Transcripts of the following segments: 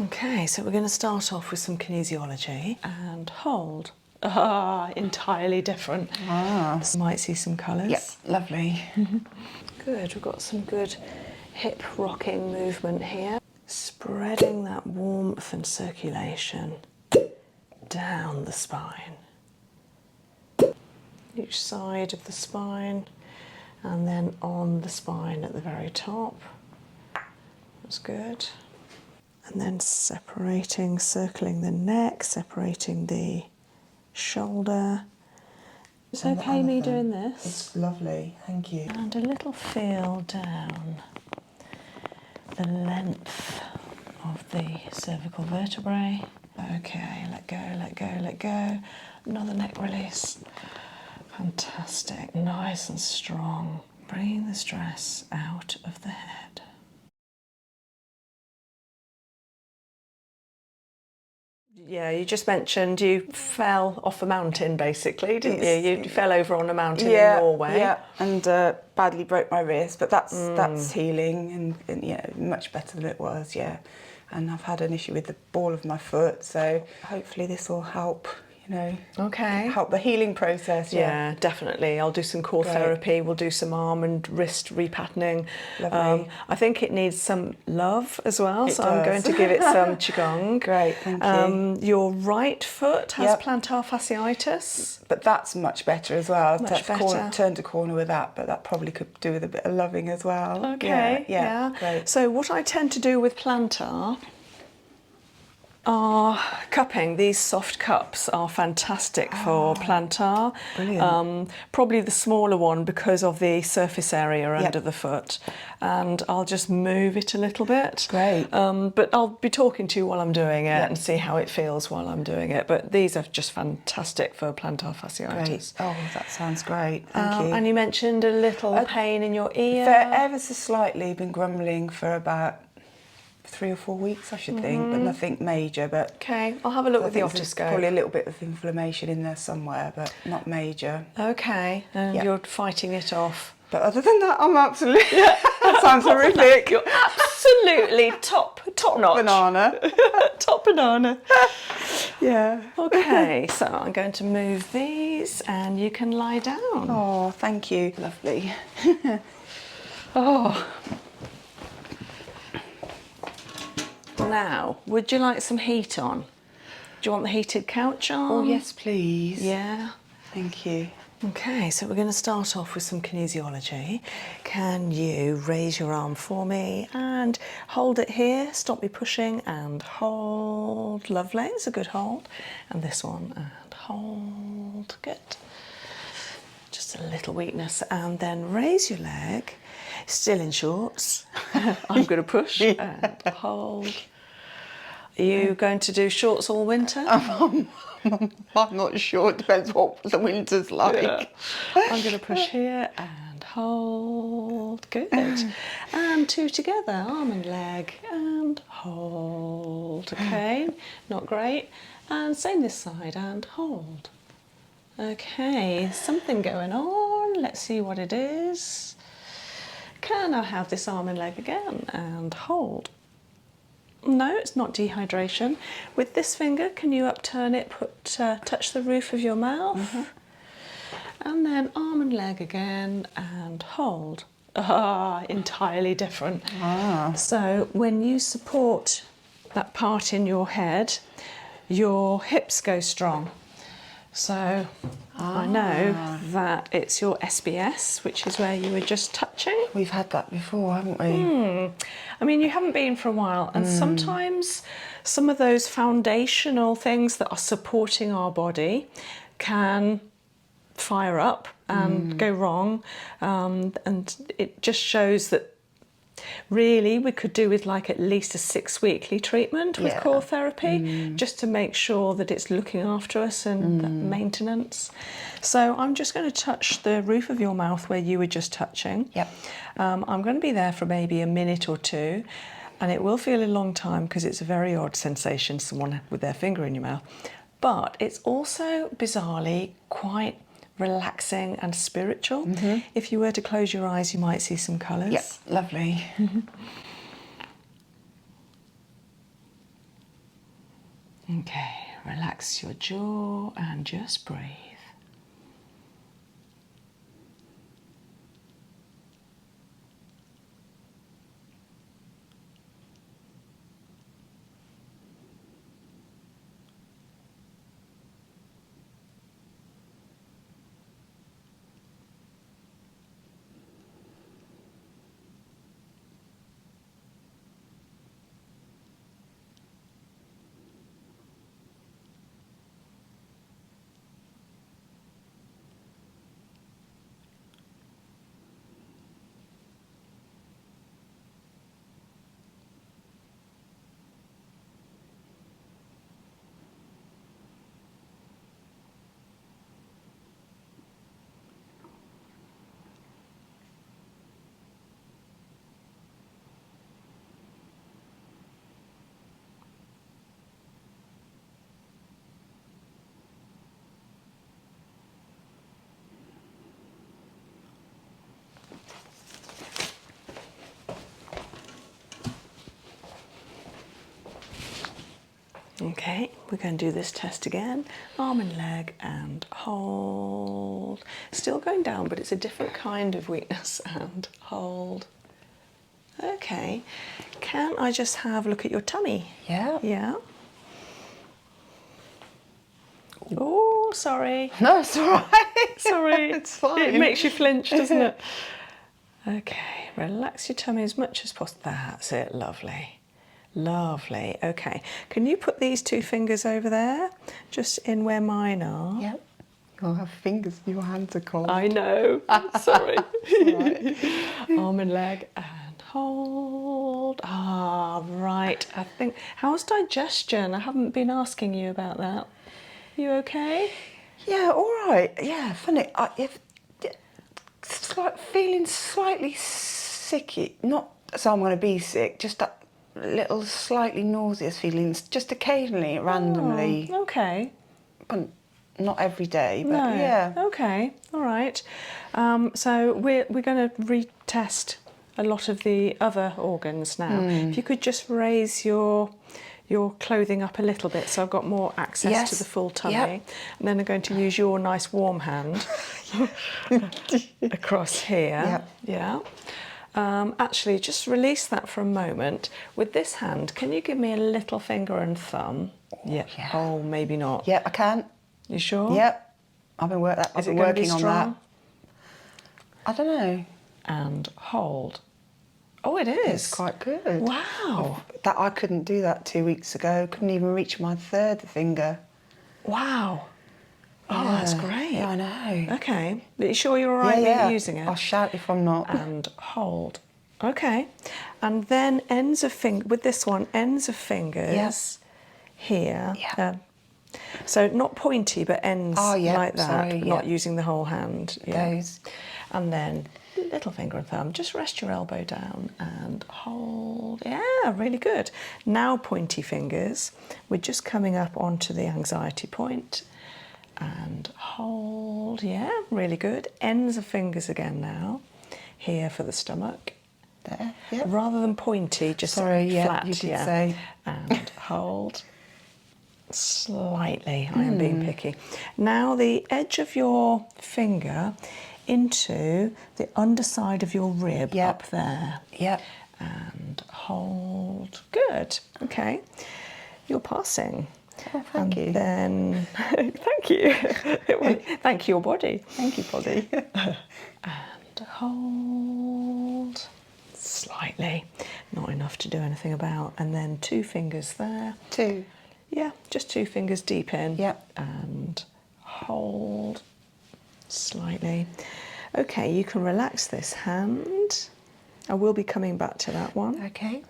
Okay, so we're going to start off with some kinesiology and hold. Entirely different. You might see some colours. Yep, lovely. Good, we've got some good hip rocking movement here. Spreading that warmth and circulation down the spine. Each side of the spine and then on the spine at the very top. That's good. And then separating, circling the neck, separating the shoulder. It's okay me doing this? It's lovely, thank you. And a little feel down the length of the cervical vertebrae. Okay, let go, let go, let go. Another neck release. Fantastic, nice and strong. Bringing the stress out of the head. Yeah, you just mentioned you fell off a mountain, basically, didn't you? You fell over on a mountain in Norway. Yeah, and badly broke my wrist, but that's healing and yeah, much better than it was, yeah. And I've had an issue with the ball of my foot, so hopefully this will help, you know, help the healing process. Yeah, definitely. I'll do some core therapy. We'll do some arm and wrist repatterning. Lovely. I think it needs some love as well, so I'm going to give it some qigong. Great, thank you. Your right foot has plantar fasciitis. But that's much better as well. Much better. Turned a corner with that, but that probably could do with a bit of loving as well. Okay, yeah. Great. So what I tend to do with plantar are cupping. These soft cups are fantastic for plantar. Brilliant. Probably the smaller one because of the surface area under the foot. And I'll just move it a little bit. Great. But I'll be talking to you while I'm doing it and see how it feels while I'm doing it. But these are just fantastic for plantar fasciitis. Great. Oh, that sounds great. Thank you. And you mentioned a little pain in your ear. Ever so slightly, been grumbling for about 3 or 4 weeks, I should think, but nothing major. But okay, I'll have a look with the otoscope. Probably a little bit of inflammation in there somewhere, but not major. Okay, and you're fighting it off. But other than that, I'm absolutely. That sounds horrific. You're absolutely top notch. Banana. Top banana. Yeah. Okay, so I'm going to move these, and you can lie down. Oh, thank you. Lovely. Oh. Now, would you like some heat on? Do you want the heated couch on? Oh, yes, please. Yeah. Thank you. Okay, so we're going to start off with some kinesiology. Can you raise your arm for me and hold it here? Stop me pushing and hold. Lovely, it's a good hold. And this one, and hold. Good. Just a little weakness. And then raise your leg, still in shorts. I'm going to push and hold. Are you going to do shorts all winter? I'm not sure. It depends what the winter's like. Yeah. I'm going to push here and hold. Good. And 2 together, arm and leg, and hold. Okay, not great. And same this side, and hold. Okay, something going on. Let's see what it is. Can I have this arm and leg again? And hold. No, it's not dehydration. With this finger, can you upturn it, touch the roof of your mouth? And then arm and leg again, and hold. Entirely different. So when you support that part in your head, your hips go strong. So I know that it's your SBS, which is where you were just touching. We've had that before, haven't we? I mean, you haven't been for a while, and sometimes some of those foundational things that are supporting our body can fire up and go wrong, and it just shows that really we could do with like at least a 6-weekly treatment with core therapy, just to make sure that it's looking after us and that maintenance. So I'm just going to touch the roof of your mouth where you were just touching. I'm going to be there for maybe a minute or 2, and it will feel a long time because it's a very odd sensation, someone with their finger in your mouth, but it's also bizarrely quite relaxing and spiritual. If you were to close your eyes, you might see some colours. Yep, lovely. Okay, relax your jaw and just breathe. Okay, we're going to do this test again. Arm and leg and hold. Still going down, but it's a different kind of weakness. And hold. Okay, can I just have a look at your tummy? Yeah. Yeah. Oh, sorry. No, it's all right. Sorry. It's fine. It makes you flinch, doesn't it? Okay, relax your tummy as much as possible. That's it, lovely. Lovely. Okay, can you put these 2 fingers over there, just in where mine are? Yep. You'll have fingers, your hands are cold. I know. Sorry. Right. Arm and leg and hold. Ah, right. I think. How's digestion? I haven't been asking you about that. You okay? Yeah, all right. Yeah, funny. Feeling slightly sicky. Not so I'm going to be sick. Just that little slightly nauseous feelings, just occasionally, randomly. Oh, okay. But not every day. But No. yeah. Okay. All right. So we're going to retest a lot of the other organs now. If you could just raise your clothing up a little bit, so I've got more access to the full tummy. Yep. And then I'm going to use your nice warm hand across here. Yep. Yeah. Actually, just release that for a moment. With this hand, can you give me a little finger and thumb? Yeah. Oh, maybe not. Yep, I can. You sure? Yep. I've been working on that. I don't know. And hold. Oh, it is. It's quite good. Wow. That I couldn't do that 2 weeks ago. Couldn't even reach my 3rd finger. Wow. Oh, that's great. Yeah, I know. Okay. Are you sure you're all right with using it? I'll shout if I'm not. And hold. Okay. And then ends of with this one, ends of fingers here. Yeah. So not pointy, but ends like that. Sorry, not using the whole hand. Those. And then little finger and thumb. Just rest your elbow down and hold. Yeah, really good. Now pointy fingers. We're just coming up onto the anxiety point. And hold. Yeah, really good. Ends of fingers again now. Here for the stomach. There. Yep. Rather than pointy, just flat. You did say. And hold. Slightly. I am being picky. Now the edge of your finger into the underside of your rib up there. Yep. And hold. Good. Okay. You're passing. Oh, thank you. Then, thank you. Thank you, your body. Thank you, body. And hold. Slightly. Not enough to do anything about. And then 2 fingers there. 2. Yeah, just 2 fingers deep in. Yep. And hold. Slightly. Okay, you can relax this hand. I will be coming back to that one. Okay.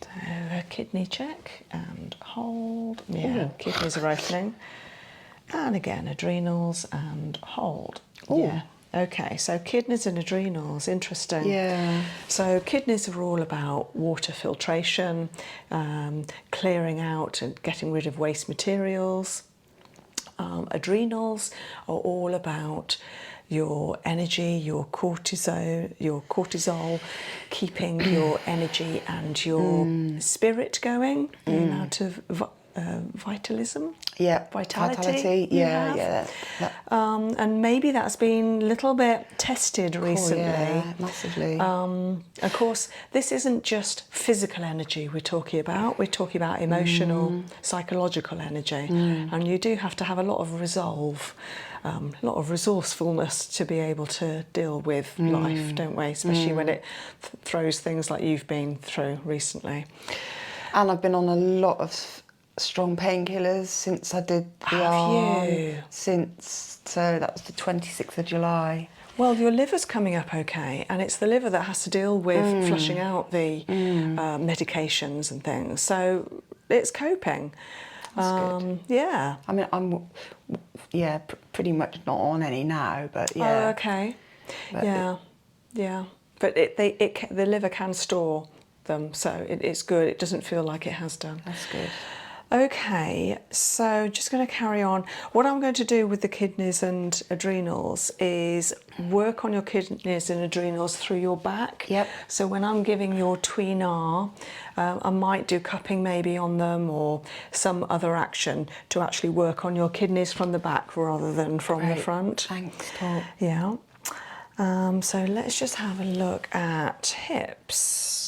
So a kidney check and hold. Yeah, kidneys are opening. And again, adrenals and hold. Ooh. Yeah. Okay, so kidneys and adrenals, interesting. Yeah. So kidneys are all about water filtration, clearing out and getting rid of waste materials. Adrenals are all about your energy, your cortisol, keeping your energy and your spirit going, the amount of vitalism. Yeah, Vitality. Yeah. And maybe that's been a little bit tested recently. Yeah, massively. Of course, this isn't just physical energy we're talking about emotional, psychological energy. And you do have to have a lot of resolve, a lot of resourcefulness to be able to deal with life, don't we? Especially when it throws things like you've been through recently. And I've been on a lot of strong painkillers since I did the arm. So that was the 26th of July. Well, your liver's coming up okay, and it's the liver that has to deal with flushing out the medications and things. So it's coping. That's good. Yeah. I mean, I'm pretty much not on any now, but yeah. Oh, okay. But yeah. But the liver can store them, so it's good. It doesn't feel like it has done. That's good. Okay, so just going to carry on. What I'm going to do with the kidneys and adrenals is work on your kidneys and adrenals through your back. Yep. So when I'm giving your tweenar, I might do cupping maybe on them or some other action to actually work on your kidneys from the back rather than from the front. Thanks, Top. Yeah. So let's just have a look at hips.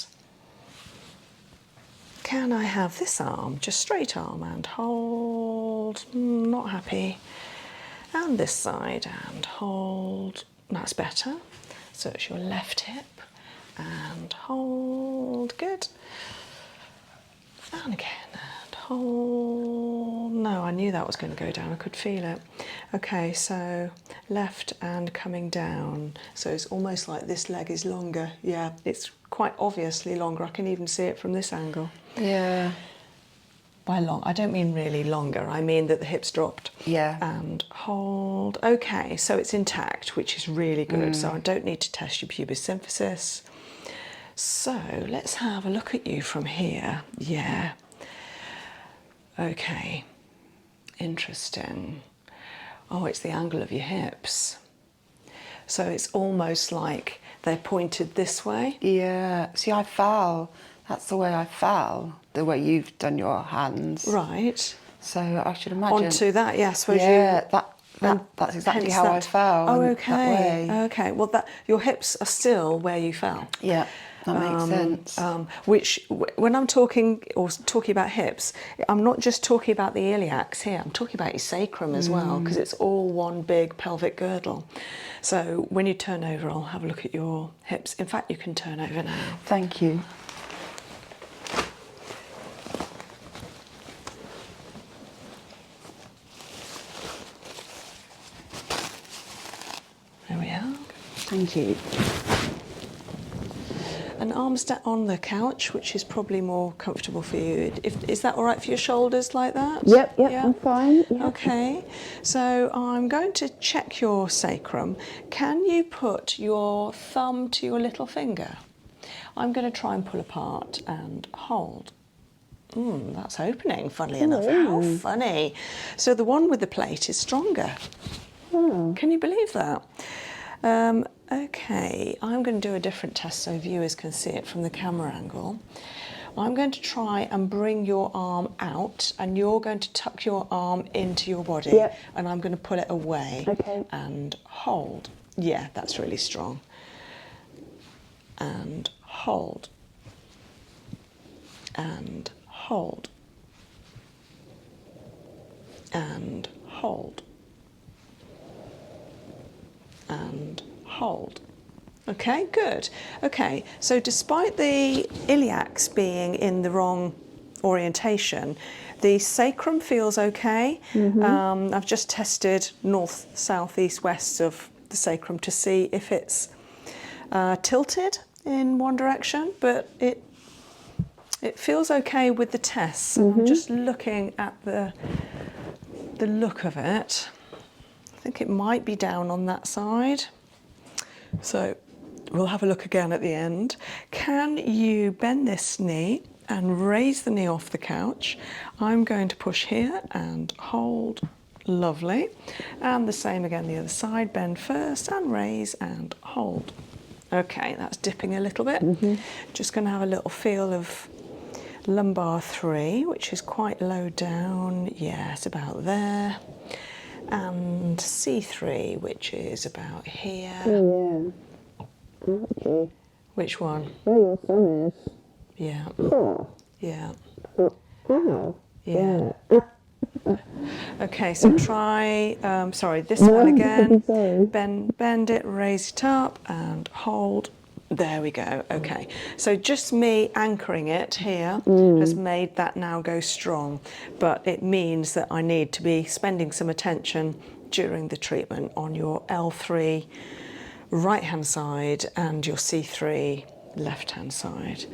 Can I have this arm, just straight arm and hold, not happy. And this side and hold, that's better. So it's your left hip and hold, good. And again, and hold. No, I knew that was going to go down, I could feel it. Okay, so left and coming down. So it's almost like this leg is longer. Yeah, it's quite obviously longer. I can even see it from this angle. Yeah. By long, I don't mean really longer. I mean that the hips dropped. Yeah. And hold. Okay, so it's intact, which is really good. So I don't need to test your pubis symphysis. So let's have a look at you from here. Yeah. Okay. Interesting. Oh, it's the angle of your hips. So it's almost like they're pointed this way. Yeah. See, I fell. That's the way I fell, the way you've done your hands. Right. So I should imagine. Onto that, yeah, I suppose that's exactly how I fell. Oh, That way. Okay. Well, your hips are still where you fell. Yeah, that makes sense. Which, when I'm talking about hips, I'm not just talking about the iliacs here. I'm talking about your sacrum as well, because it's all one big pelvic girdle. So when you turn over, I'll have a look at your hips. In fact, you can turn over now. Thank you. There we are. Thank you. And arms down on the couch, which is probably more comfortable for you. Is that all right for your shoulders like that? Yep, I'm fine. Yep. Okay, so I'm going to check your sacrum. Can you put your thumb to your little finger? I'm going to try and pull apart and hold. That's opening, funnily enough. How funny. So the one with the plate is stronger. Can you believe that? Okay, I'm going to do a different test so viewers can see it from the camera angle. I'm going to try and bring your arm out, and you're going to tuck your arm into your body, and I'm going to pull it away and hold. Yeah, that's really strong. And hold. And hold. And hold. And hold. Okay, good. Okay, so despite the iliacs being in the wrong orientation, the sacrum feels okay. I've just tested north, south, east, west of the sacrum to see if it's tilted in one direction, but it feels okay with the tests. I'm just looking at the look of it. I think it might be down on that side. So we'll have a look again at the end. Can you bend this knee and raise the knee off the couch? I'm going to push here and hold Lovely. And the same again the other side. Bend first and raise and hold. Okay, that's dipping a little bit. Just going to have a little feel of lumbar 3, which is quite low down. Yeah, it's about there. And C3, which is about here. Oh, yeah. Okay. Which one? Where your thumb is. Yeah. Oh. Yeah. Oh. Yeah. Okay, so try, sorry, this one again. Bend it, raise it up and hold. There we go. Okay, so just me anchoring it here has made that now go strong, but it means that I need to be spending some attention during the treatment on your L3 right hand side and your C3 left hand side.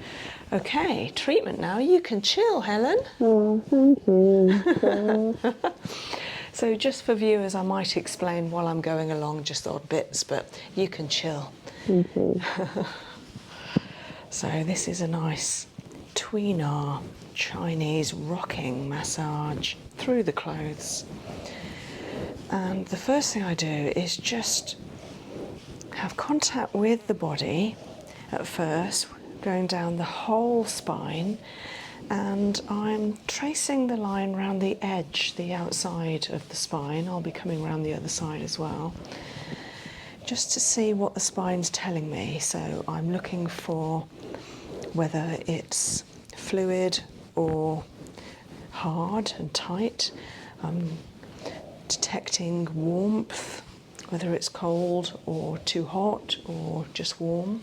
Okay, treatment now. You can chill, Helen. Oh, thank you. So just for viewers, I might explain while I'm going along just odd bits, but you can chill. Thank you. So this is a nice tweener Chinese rocking massage through the clothes. And the first thing I do is just have contact with the body at first, going down the whole spine, and I'm tracing the line around the edge, the outside of the spine. I'll be coming around the other side as well, just to see what the spine's telling me. So I'm looking for whether it's fluid or hard and tight. I'm detecting warmth, whether it's cold or too hot or just warm.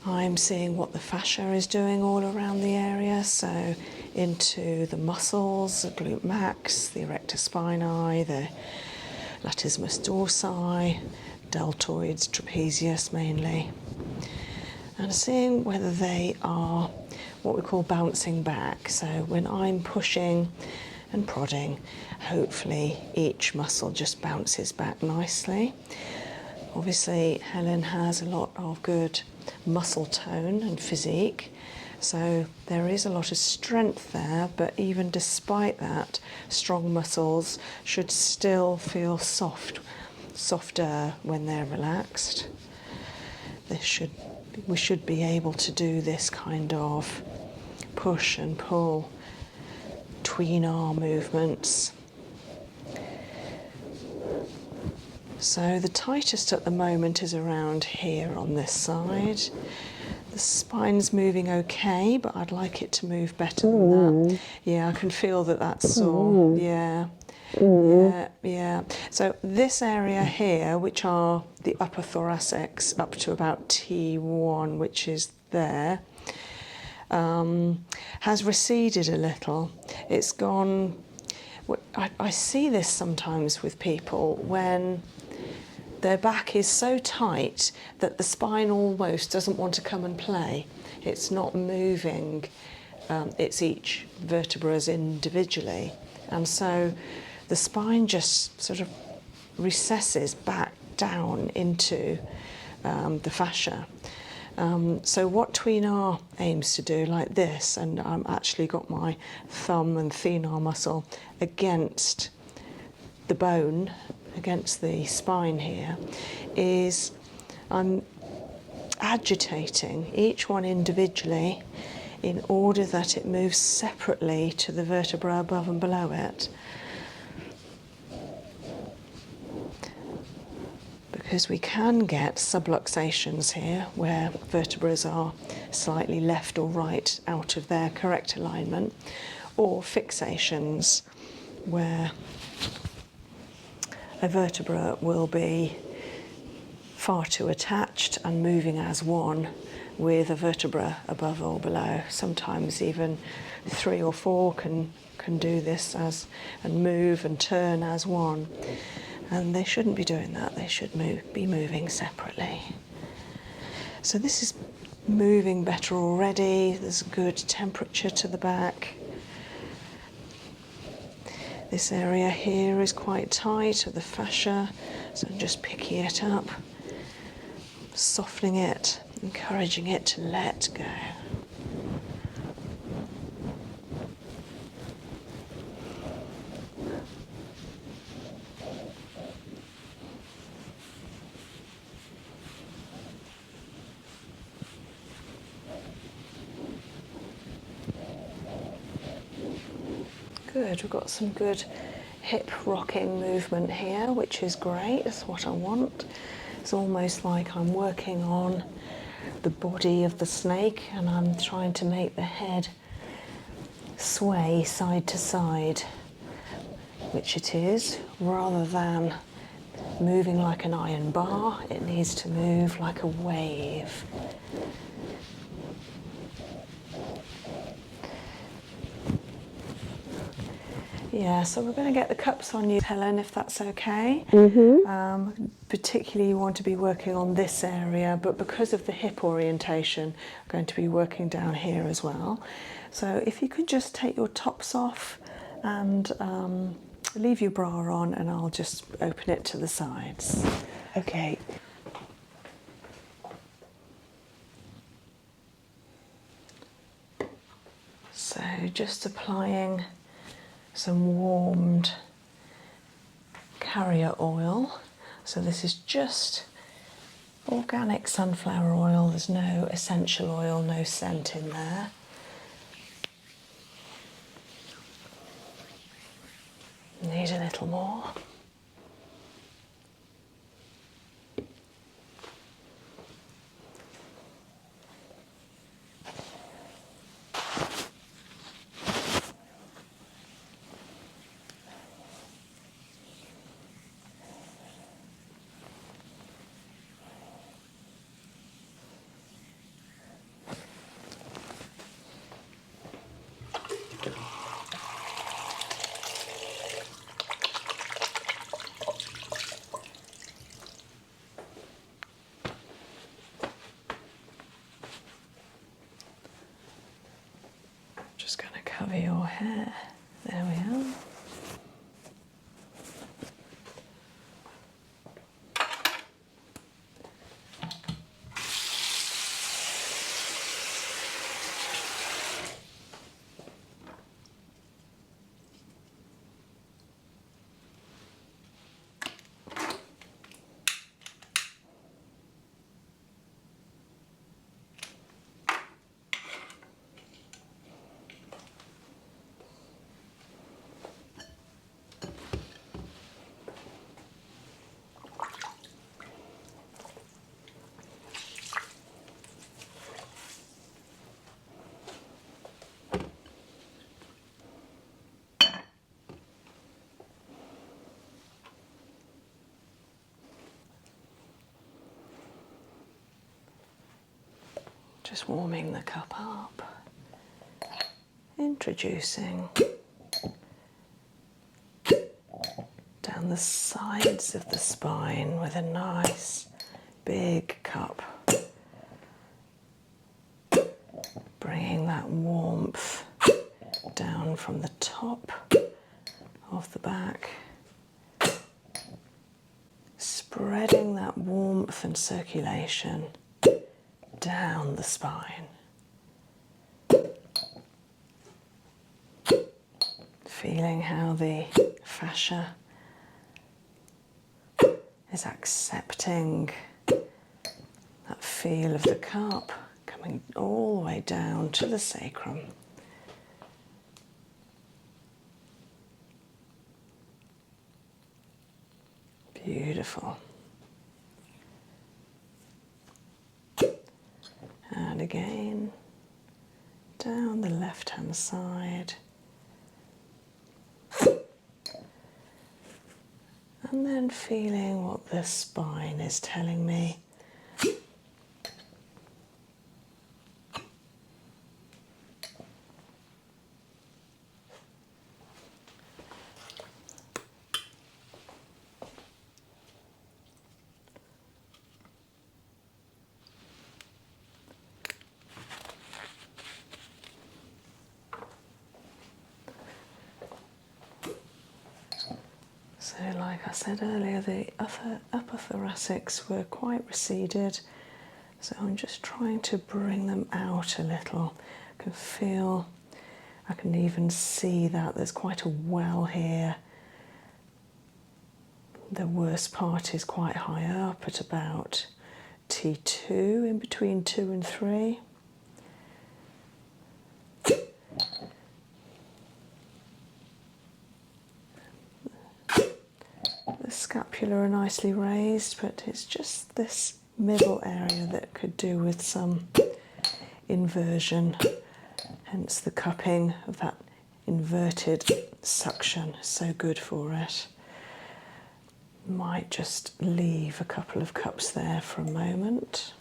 I'm seeing what the fascia is doing all around the area, so into the muscles, the glute max, the erector spinae, the latissimus dorsi, deltoids, trapezius mainly, and seeing whether they are what we call bouncing back. So when I'm pushing and prodding, hopefully each muscle just bounces back nicely. Obviously, Helen has a lot of good muscle tone and physique, so there is a lot of strength there, but even despite that, strong muscles should still feel softer when they're relaxed. We should be able to do this kind of push and pull tween arm movements. So the tightest at the moment is around here on this side. The spine's moving okay, but I'd like it to move better than that. Yeah, I can feel that that's sore. Yeah. Yeah. So this area here, which are the upper thoracics up to about T1, which is there, has receded a little. It's gone. I see this sometimes with people when their back is so tight that the spine almost doesn't want to come and play. It's not moving, it's each vertebrae individually. And so the spine just sort of recesses back down into the fascia. So what tweenar aims to do, like this, and I've actually got my thumb and thenar muscle against the bone, against the spine here, is I'm agitating each one individually in order that it moves separately to the vertebra above and below it. Because we can get subluxations here where vertebrae are slightly left or right out of their correct alignment, or fixations where a vertebra will be far too attached and moving as one with a vertebra above or below. Sometimes even 3 or 4 can do this and move and turn as one. And they shouldn't be doing that. They should be moving separately. So this is moving better already. There's good temperature to the back. This area here is quite tight of the fascia, so I'm just picking it up, softening it, encouraging it to let go. Good, we've got some good hip rocking movement here, which is great. That's what I want. It's almost like I'm working on the body of the snake and I'm trying to make the head sway side to side, which it is, rather than moving like an iron bar. It needs to move like a wave. Yeah, so we're going to get the cups on you, Helen, if that's okay. Particularly you want to be working on this area, but because of the hip orientation, I'm going to be working down here as well. So if you could just take your tops off and leave your bra on, and I'll just open it to the sides. Okay. So just applying some warmed carrier oil. So this is just organic sunflower oil. There's no essential oil, no scent in there. Need a little more. Just going to cover your hair. There we are. Just warming the cup up, introducing down the sides of the spine with a nice big cup, bringing that warmth down from the top of the back, spreading that warmth and circulation down the spine. Feeling how the fascia is accepting that feel of the cup, coming all the way down to the sacrum. Beautiful. And again, down the left-hand side. And then feeling what the spine is telling me. So like I said earlier, the upper thoracics were quite receded, so I'm just trying to bring them out a little. I can feel, I can even see that there's quite a well here. The worst part is quite high up at about T2, in between 2 and 3. scapula are nicely raised, but it's just this middle area that could do with some inversion, hence the cupping of that inverted suction. So good for it. Might just leave a couple of cups there for a moment.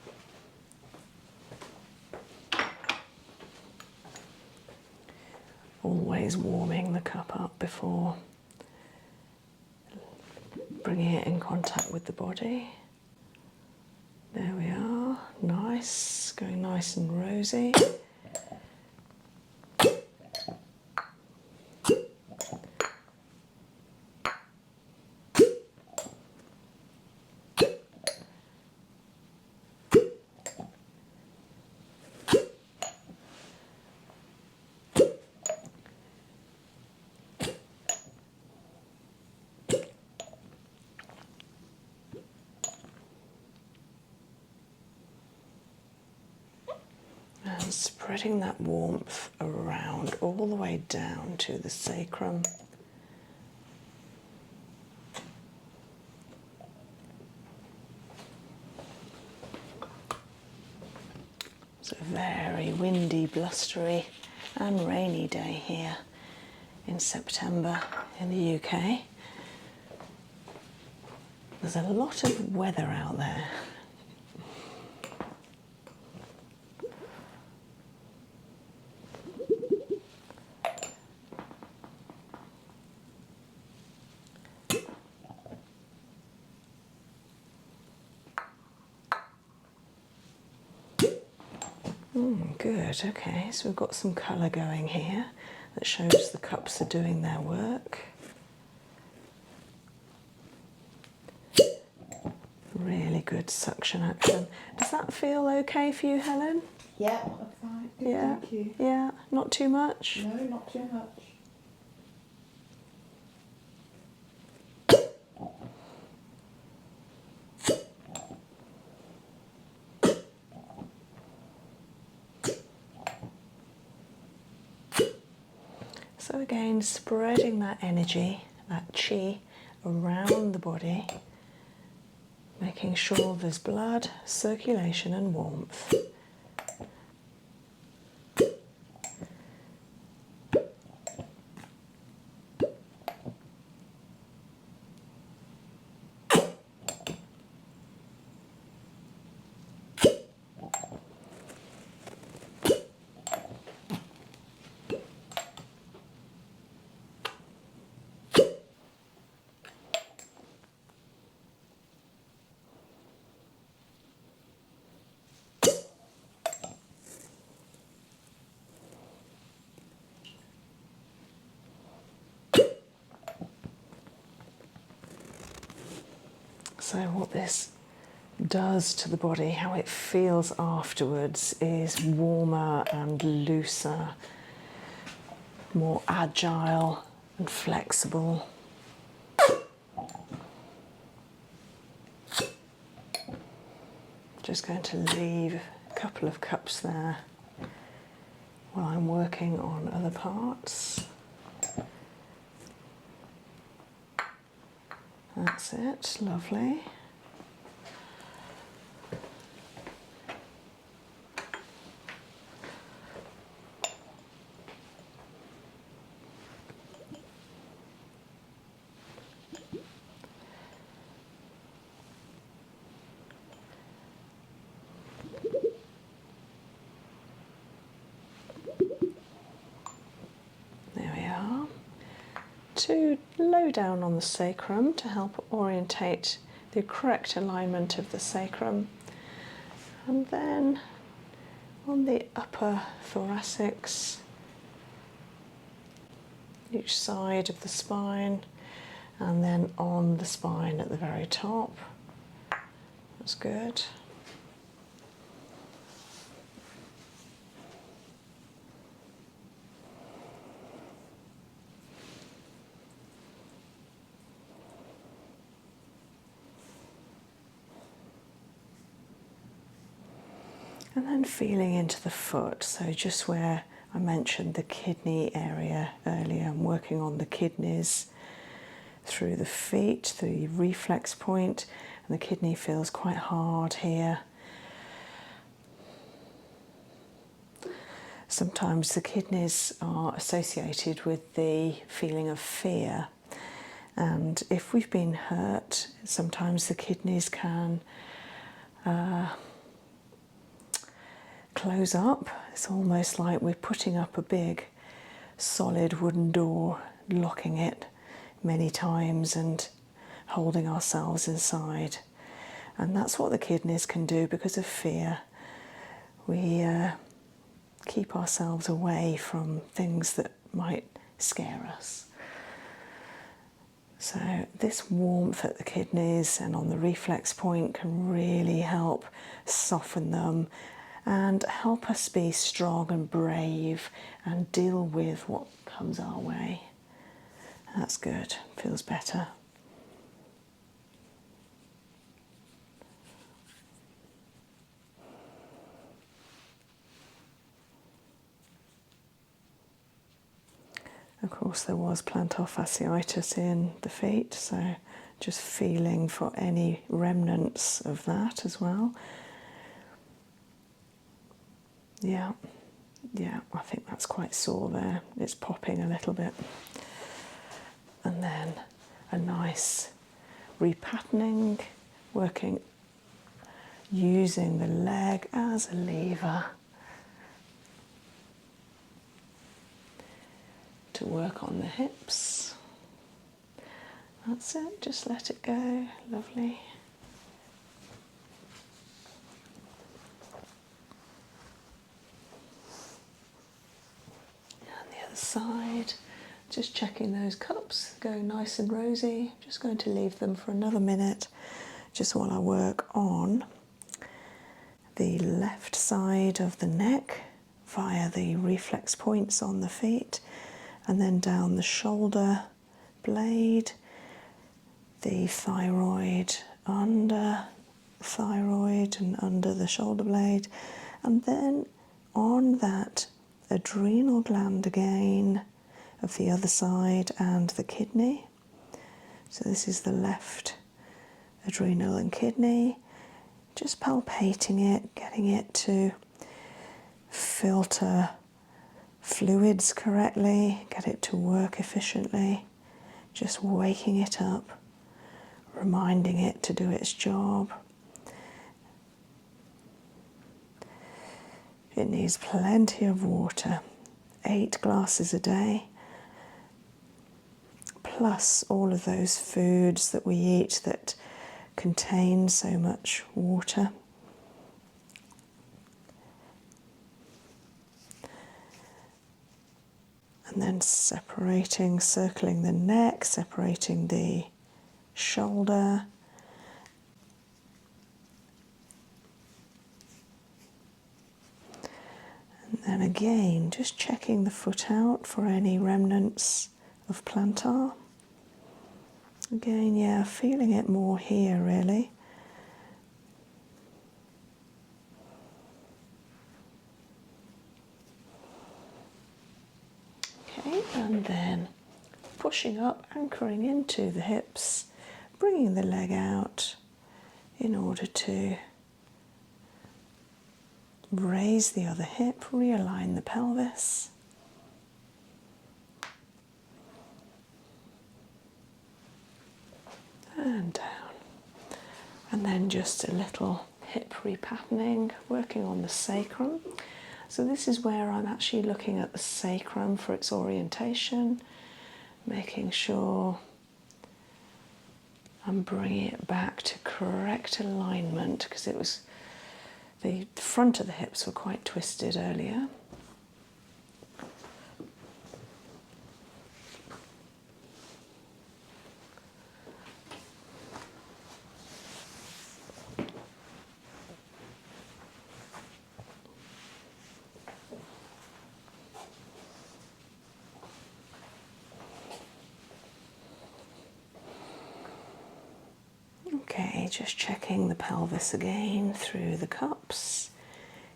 Always warming the cup up before bringing it in contact with the body. There we are, nice, going nice and rosy. And spreading that warmth around all the way down to the sacrum. It's a very windy, blustery and rainy day here in September in the UK. There's a lot of weather out there. Good, okay, so we've got some colour going here that shows the cups are doing their work. Really good suction action. Does that feel okay for you, Helen? Yeah, that's fine. Good, Yeah, thank you. yeah, not too much? No, not too much. So again, spreading that energy, that chi, around the body, making sure there's blood, circulation and warmth. So what this does to the body, how it feels afterwards, is warmer and looser, more agile and flexible. Just going to leave a couple of cups there while I'm working on other parts. That's it, lovely. There we are. To low down on the sacrum to help orientate the correct alignment of the sacrum, and then on the upper thoracics, each side of the spine, and then on the spine at the very top. That's good. And then feeling into the foot, so just where I mentioned the kidney area earlier, I'm working on the kidneys. through the feet, the reflex point, and the kidney feels quite hard here. Sometimes the kidneys are associated with the feeling of fear, and if we've been hurt, sometimes the kidneys can close up. It's almost like we're putting up a big solid wooden door, locking it many times and holding ourselves inside. And that's what the kidneys can do because of fear. We keep ourselves away from things that might scare us. So this warmth at the kidneys and on the reflex point can really help soften them and help us be strong and brave and deal with what comes our way. That's good, feels better. Of course, there was plantar fasciitis in the feet, so just feeling for any remnants of that as well. Yeah, I think that's quite sore there. It's popping a little bit. And then a nice repatterning, working, using the leg as a lever to work on the hips. That's it, just let it go, lovely. And the other side, just checking those cups, go nice and rosy. I'm just going to leave them for another minute, just while I work on the left side of the neck via the reflex points on the feet, and then down the shoulder blade, the thyroid, under thyroid and under the shoulder blade, and then on that adrenal gland again of the other side and the kidney. So this is the left adrenal and kidney, just palpating it, getting it to filter fluids correctly, get it to work efficiently, just waking it up, reminding it to do its job. It needs plenty of water, 8 glasses a day, plus all of those foods that we eat that contain so much water. And then separating, circling the neck, separating the shoulder. And then again, just checking the foot out for any remnants of plantar. Again, yeah, feeling it more here really. Okay, and then pushing up, anchoring into the hips, bringing the leg out in order to raise the other hip, realign the pelvis. And down. And then just a little hip repatterning, working on the sacrum. So this is where I'm actually looking at the sacrum for its orientation, making sure I'm bringing it back to correct alignment, because it was the front of the hips were quite twisted earlier. Okay, just checking the pelvis again through the cups,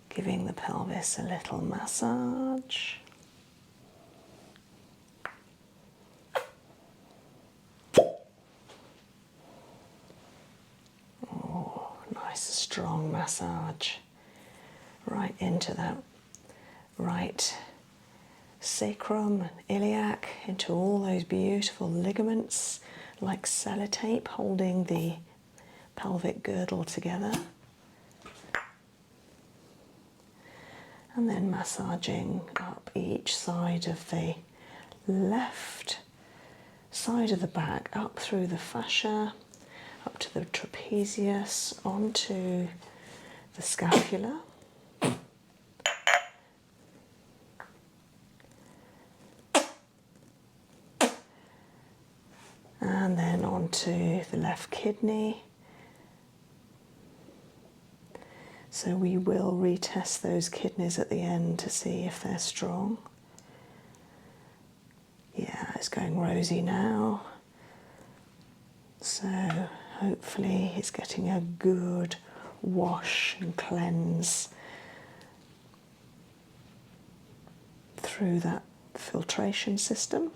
giving the pelvis a little massage. strong massage right into that right sacrum and iliac, into all those beautiful ligaments like sellotape holding the pelvic girdle together. And then massaging up each side of the left side of the back, up through the fascia, up to the trapezius, onto the scapula. And then onto the left kidney. So we will retest those kidneys at the end to see if they're strong. Yeah, it's going rosy now. So hopefully it's getting a good wash and cleanse through that filtration system.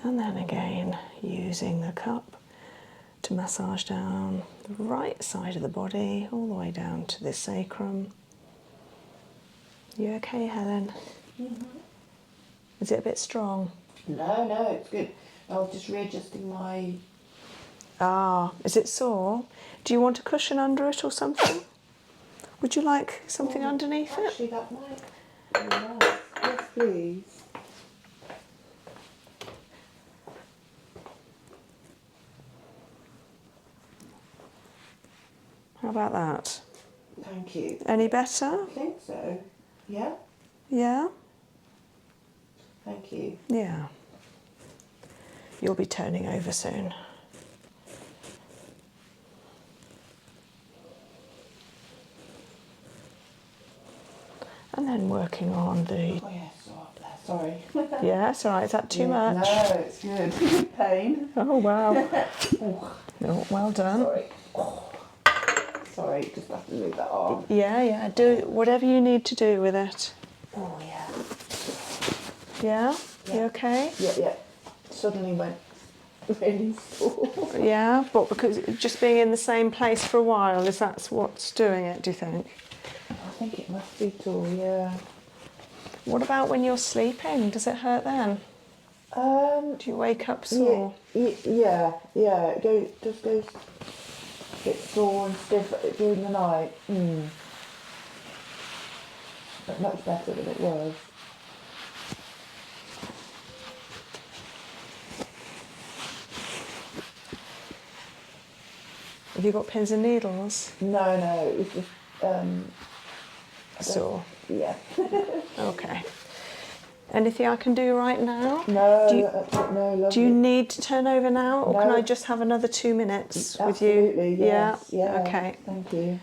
And then again, using the cup to massage down the right side of the body, all the way down to the sacrum. You okay, Helen? Mm-hmm. Is it a bit strong? No, it's good. I was just readjusting my... Ah, is it sore? Do you want a cushion under it or something? Would you like something underneath it? Actually, that might be nice. Yes, please. How about that? Thank you. Any better? I think so. Yeah? Yeah? Thank you. Yeah. You'll be turning over soon. And then working on the... Oh, yes, sorry. Yeah, it's all right. Is that too much? No, it's good. Pain. Oh, wow. Oh, No, well done. sorry. Sorry, just have to move that arm. Yeah. Do whatever you need to do with it. Oh, yeah. Yeah? Yeah. You okay? Yeah. Suddenly went really sore. Yeah, but because just being in the same place for a while, is that what's doing it, do you think? I think it must be tall, yeah. What about when you're sleeping? Does it hurt then? Do you wake up sore? Yeah. It just goes a bit sore and stiff during the night. But much better than it was. Have you got pins and needles? No, it was just Sore. yeah. Okay. Anything I can do right now? No, lovely. Do you need to turn over now, or can No. I just have another 2 minutes with you? Absolutely, yes. Yeah. Okay. Thank you.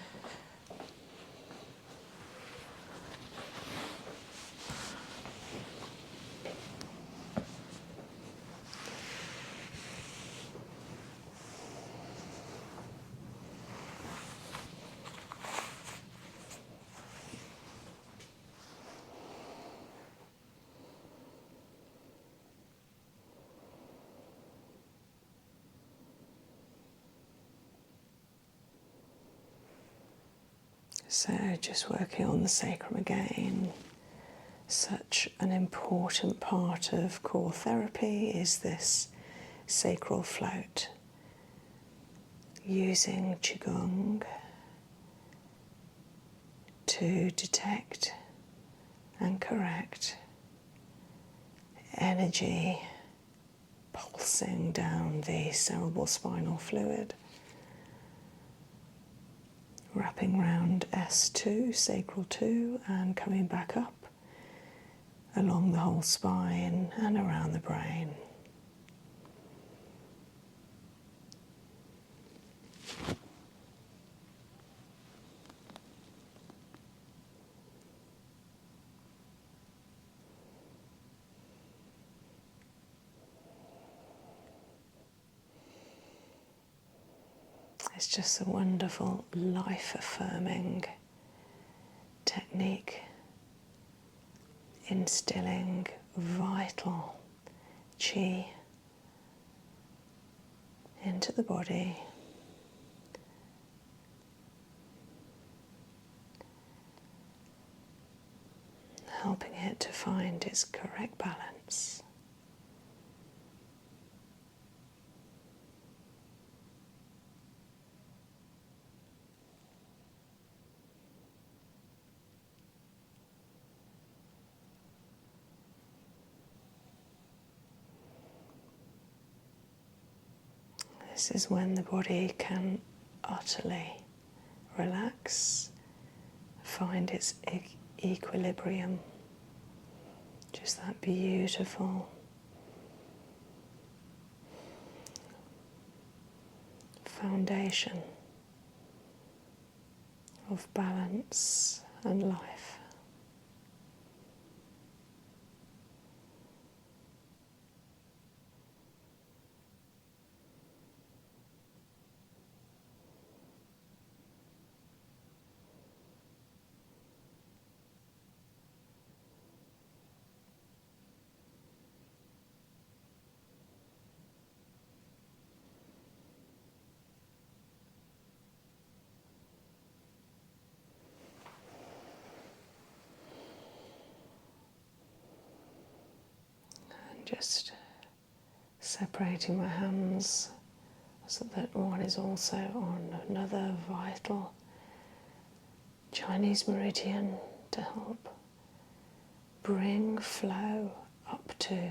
So just working on the sacrum again. Such an important part of core therapy is this sacral float. Using Qigong to detect and correct energy pulsing down the cerebral spinal fluid, wrapping round S2, sacral 2, and coming back up along the whole spine and around the brain. It's just a wonderful, life-affirming technique instilling vital chi into the body, helping it to find its correct balance. This is when the body can utterly relax, find its equilibrium, just that beautiful foundation of balance and life. Just separating my hands so that one is also on another vital Chinese meridian to help bring flow up to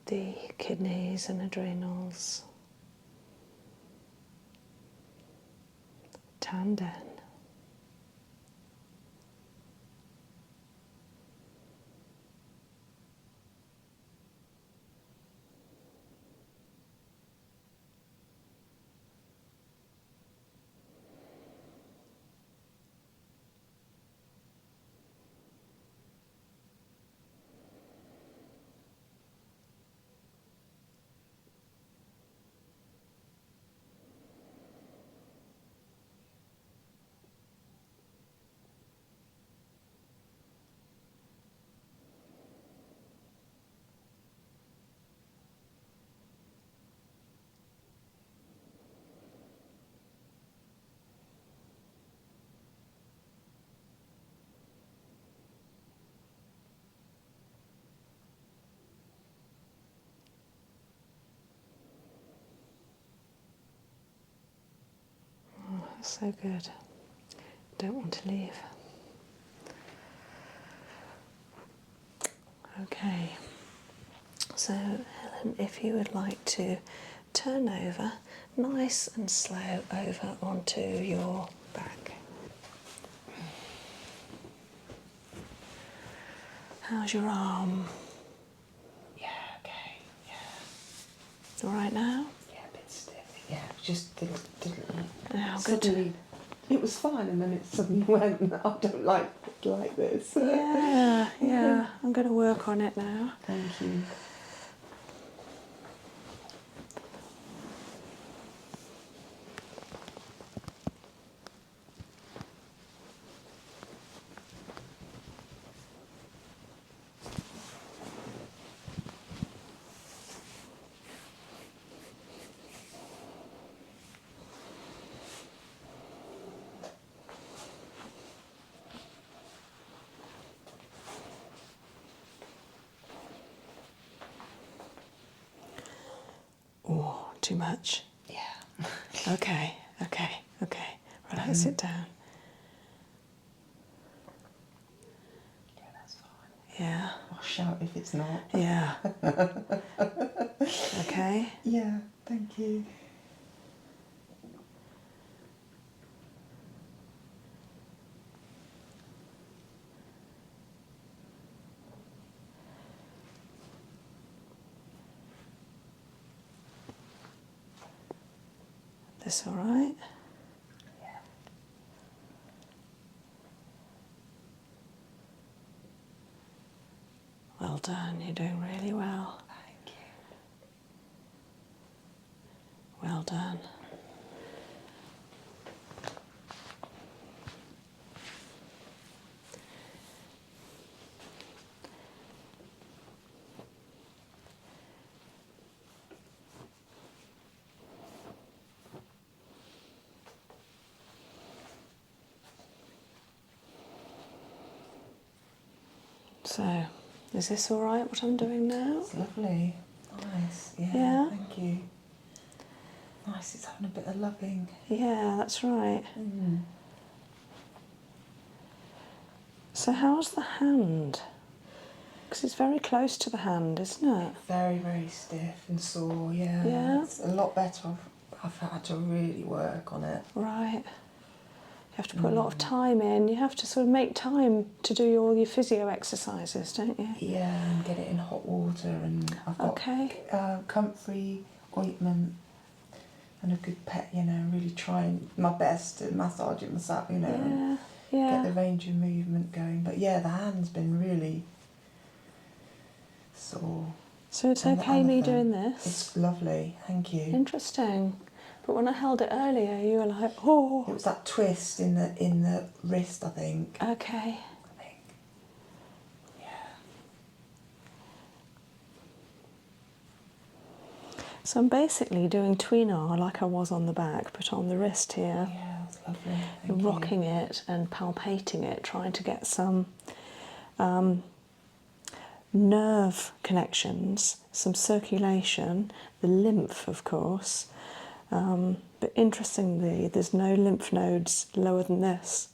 the kidneys and adrenals. Tanden. So good. Don't want to leave. Okay. So, Helen, if you would like to turn over nice and slow over onto your back. How's your arm? Yeah, okay, yeah. All right now? Yeah, a bit stiff. Yeah, just didn't Oh, good. suddenly, it was fine and then it suddenly went, I don't like this. Yeah. I'm going to work on it now. Thank you. Oh, too much. Yeah. Okay. Relax it down. Yeah, that's fine. Yeah. I'll shout if it's not. Yeah. Okay. Yeah, thank you. This all right? Yeah. Well done. You're doing really well. Thank you. Well done. So, is this all right, what I'm doing now? It's lovely. Nice. Yeah, Yeah? thank you. Nice, it's having a bit of loving. Yeah, that's right. So how's the hand? Because it's very close to the hand, isn't it? Very, very stiff and sore, yeah. Yeah? It's a lot better. I've had to really work on it. Right. You have to put a lot of time in. You have to sort of make time to do all your physio exercises, don't you? Yeah, and get it in hot water, and I've got comfrey ointment and a good pet, you know, really trying my best to massage it myself, you know, and get the range of movement going. But yeah, the hand's been really sore. So it's okay me doing this? It's lovely, thank you. Interesting. But when I held it earlier, you were like, oh. It was that twist in the wrist, I think. Okay. Yeah. So I'm basically doing tweenar like I was on the back, but on the wrist here. Yeah, that's lovely. Thank you. Rocking it and palpating it, trying to get some nerve connections, some circulation, the lymph, of course. But interestingly, there's no lymph nodes lower than this.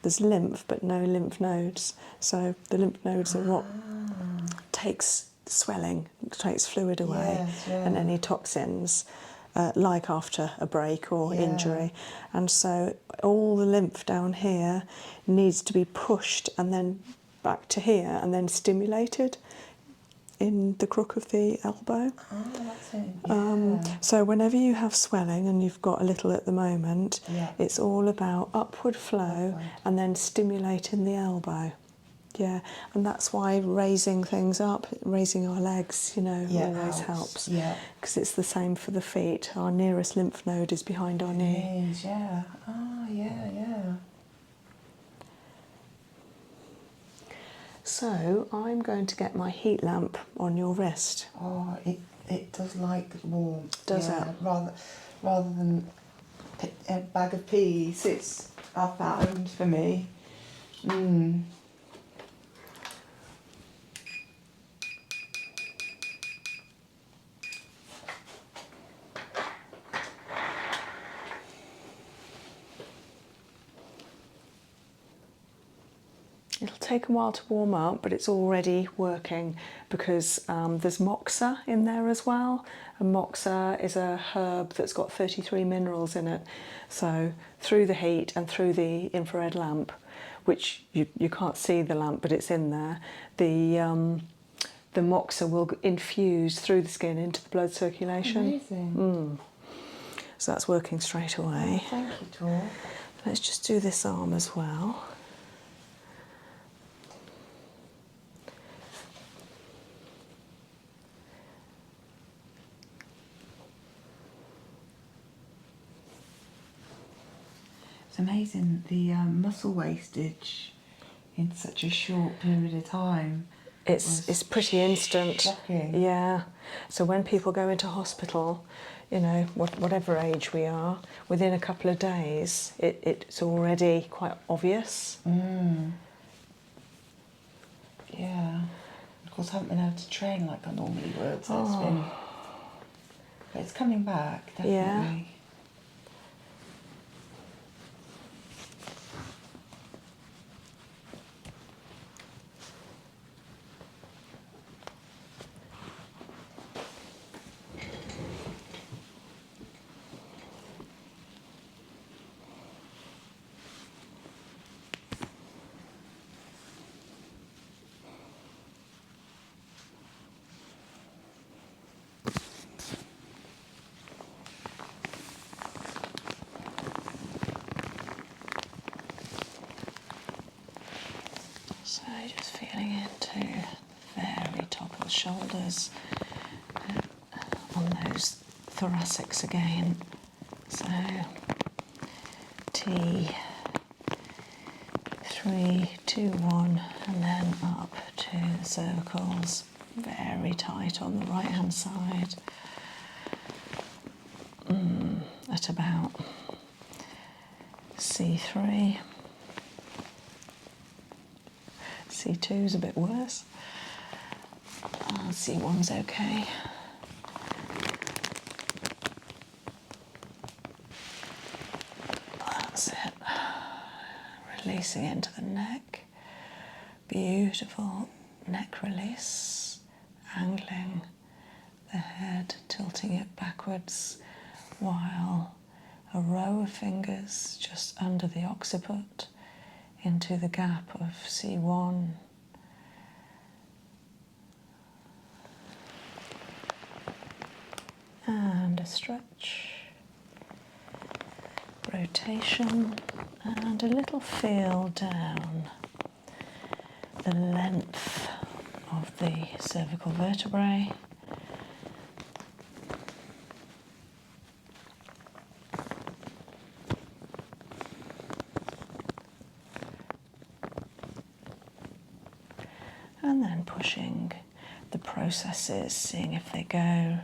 There's lymph, but no lymph nodes. So the lymph nodes are what takes swelling, takes fluid away, and any toxins, like after a break or injury. And so all the lymph down here needs to be pushed and then back to here and then stimulated in the crook of the elbow. Oh, that's it. Yeah. So whenever you have swelling, and you've got a little at the moment, it's all about upward flow and then stimulating the elbow. Yeah, and that's why raising things up, raising our legs, you know, always helps. Yeah. Because it's the same for the feet. Our nearest lymph node is behind our knee. It is, yeah. Oh, yeah, yeah. So I'm going to get my heat lamp on your wrist. Oh, it does like warmth. Does it? Rather than a bag of peas, it's I found for me. It'll take a while to warm up, but it's already working because there's moxa in there as well. And moxa is a herb that's got 33 minerals in it. So through the heat and through the infrared lamp, which you can't see the lamp, but it's in there, the moxa will infuse through the skin into the blood circulation. Amazing. So that's working straight away. Oh, thank you, Tor. Let's just do this arm as well. It's amazing the muscle wastage in such a short period of time. It's pretty instant. Shocking. Yeah. So when people go into hospital, you know, whatever age we are, within a couple of days, it's already quite obvious. Yeah. Of course, I haven't been able to train like I normally would, so it's been. But it's coming back, definitely. Yeah. So just feeling into the very top of the shoulders, on those thoracics again. So T, 3, 2, 1, and then up to the cervicals, very tight on the right hand side, at about C3, C2 is a bit worse. C1's okay. That's it. Releasing into the neck. Beautiful neck release. Angling the head, tilting it backwards while a row of fingers just under the occiput into the gap of C1. And a stretch, rotation, and a little feel down the length of the cervical vertebrae. And then pushing the processes, seeing if they go.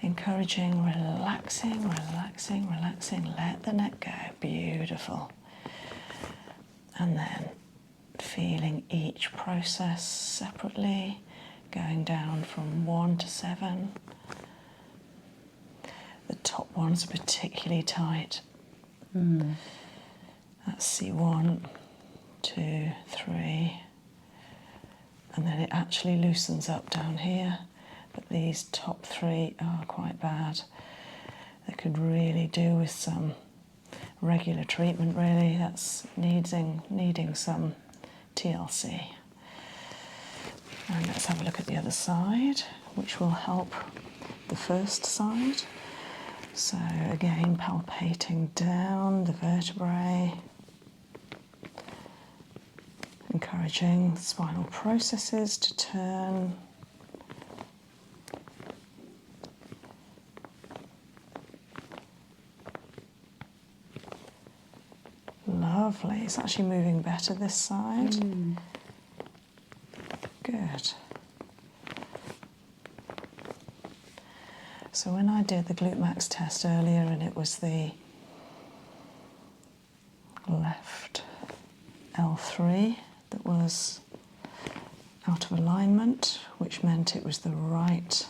Encouraging, relaxing, relaxing, relaxing. Let the neck go. Beautiful. And then feeling each process separately, going down from 1 to 7. The top one's particularly tight. That's C1, 2, 3. And then it actually loosens up down here. But these top 3 are quite bad. They could really do with some regular treatment, really. That's needing some TLC. And let's have a look at the other side, which will help the first side. So again, palpating down the vertebrae, encouraging spinal processes to turn. Lovely. It's actually moving better this side. Good. So when I did the glute max test earlier, and it was the left L3 that was out of alignment, which meant it was the right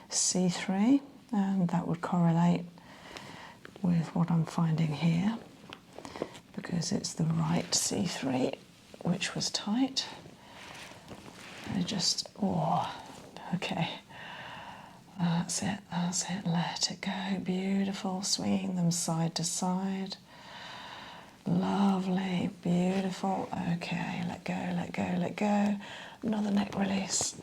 C3, and that would correlate with what I'm finding here, because it's the right C3 which was tight. And just, okay. That's it, let it go. Beautiful, swinging them side to side. Lovely, beautiful. Okay, let go, let go, let go. Another neck release.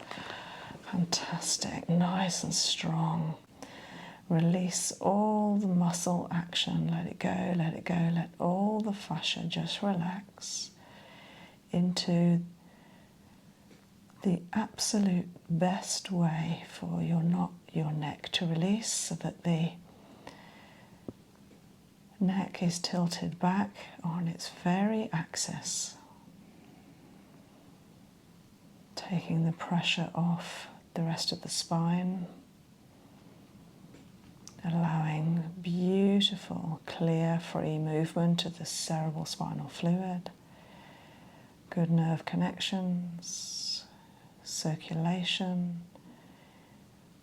Fantastic, nice and strong. Release all the muscle action, let it go, let it go, let all the fascia just relax into the absolute best way for your neck to release, so that the neck is tilted back on its very axis, taking the pressure off the rest of the spine, allowing beautiful, clear, free movement of the cerebral spinal fluid, good nerve connections, circulation.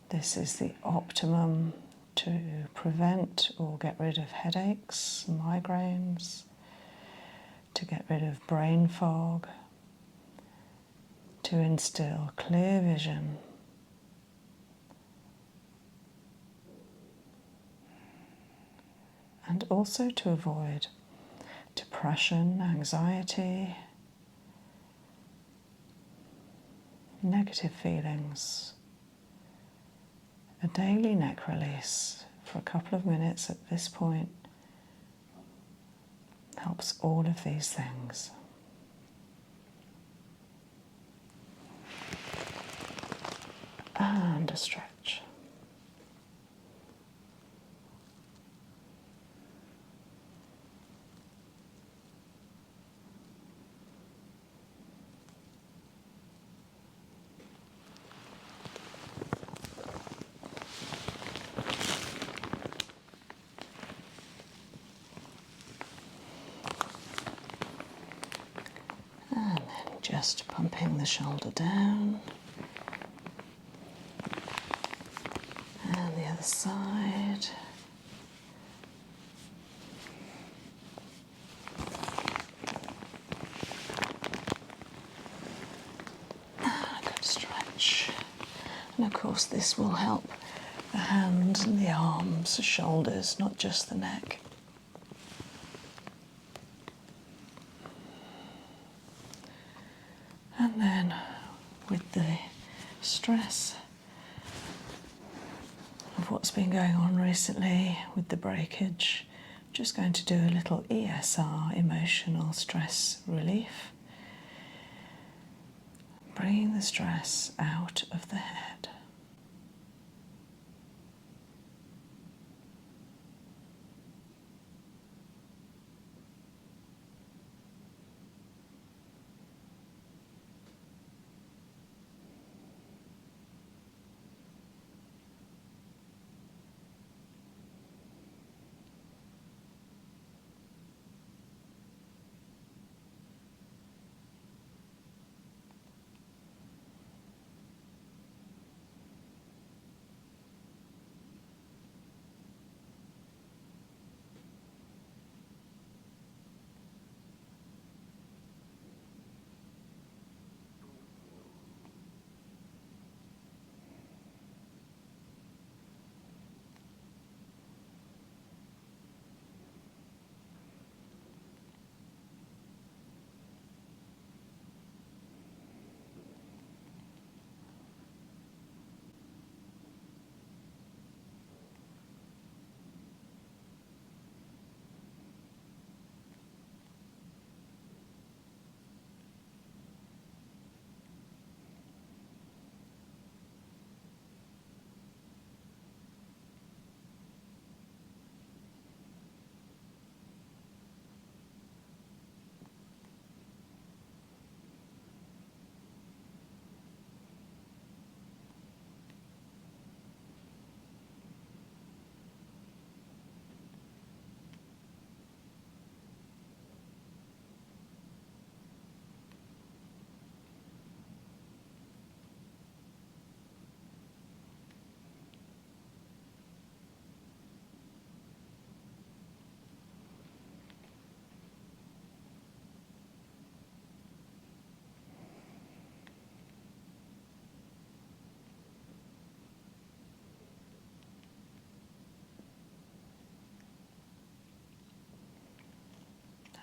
This is the optimum to prevent or get rid of headaches, migraines, to get rid of brain fog, to instill clear vision, and also to avoid depression, anxiety, negative feelings. A daily neck release for a couple of minutes at this point helps all of these things. And a stretch. just pumping the shoulder down. And the other side. A good stretch. And of course this will help the hands and the arms, the shoulders, not just the neck. And then with the stress of what's been going on recently with the breakage, I'm just going to do a little ESR, emotional stress relief, bringing the stress out of the head.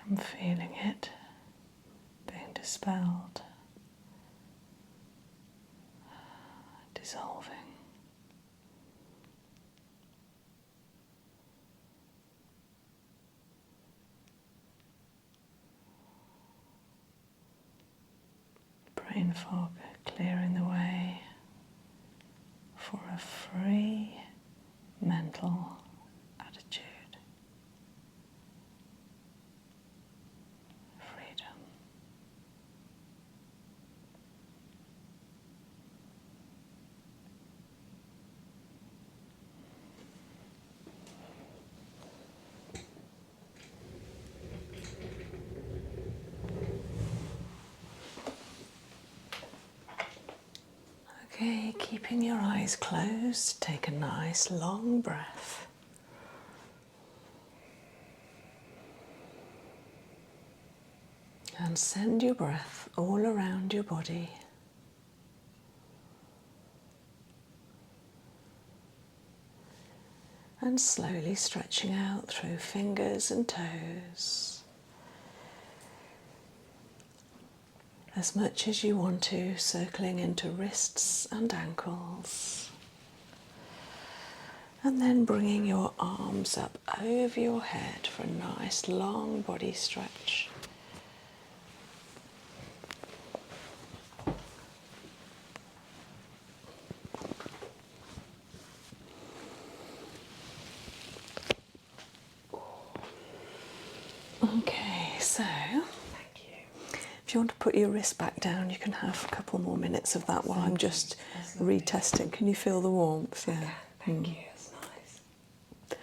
I'm feeling it being dispelled, dissolving. Brain fog clearing the way for a free mental attitude. Freedom. Okay, keeping your eyes closed, take a nice long breath. And send your breath all around your body. And slowly stretching out through fingers and toes. As much as you want to, circling into wrists and ankles. And then bringing your arms up over your head for a nice long body stretch. Okay, so if you want to put your wrist back down, you can have a couple more minutes of that while I'm just retesting. Can you feel the warmth? Yeah. Thank you, it's nice.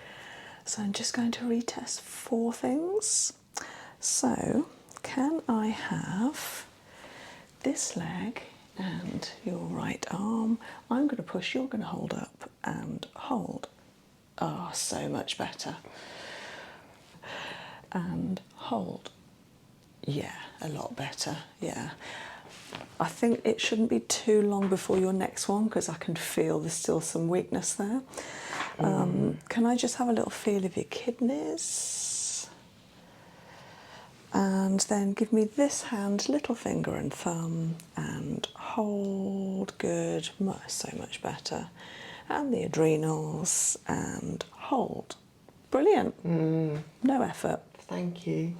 So I'm just going to retest 4 things. So, can I have this leg and your right arm. I'm going to push, you're going to hold up and hold. Oh, so much better. And hold. Yeah, a lot better, yeah. I think it shouldn't be too long before your next one because I can feel there's still some weakness there. Can I just have a little feel of your kidneys? And then give me this hand, little finger and thumb, and hold. Good, so much better. And the adrenals, and hold. Brilliant. No effort. Thank you.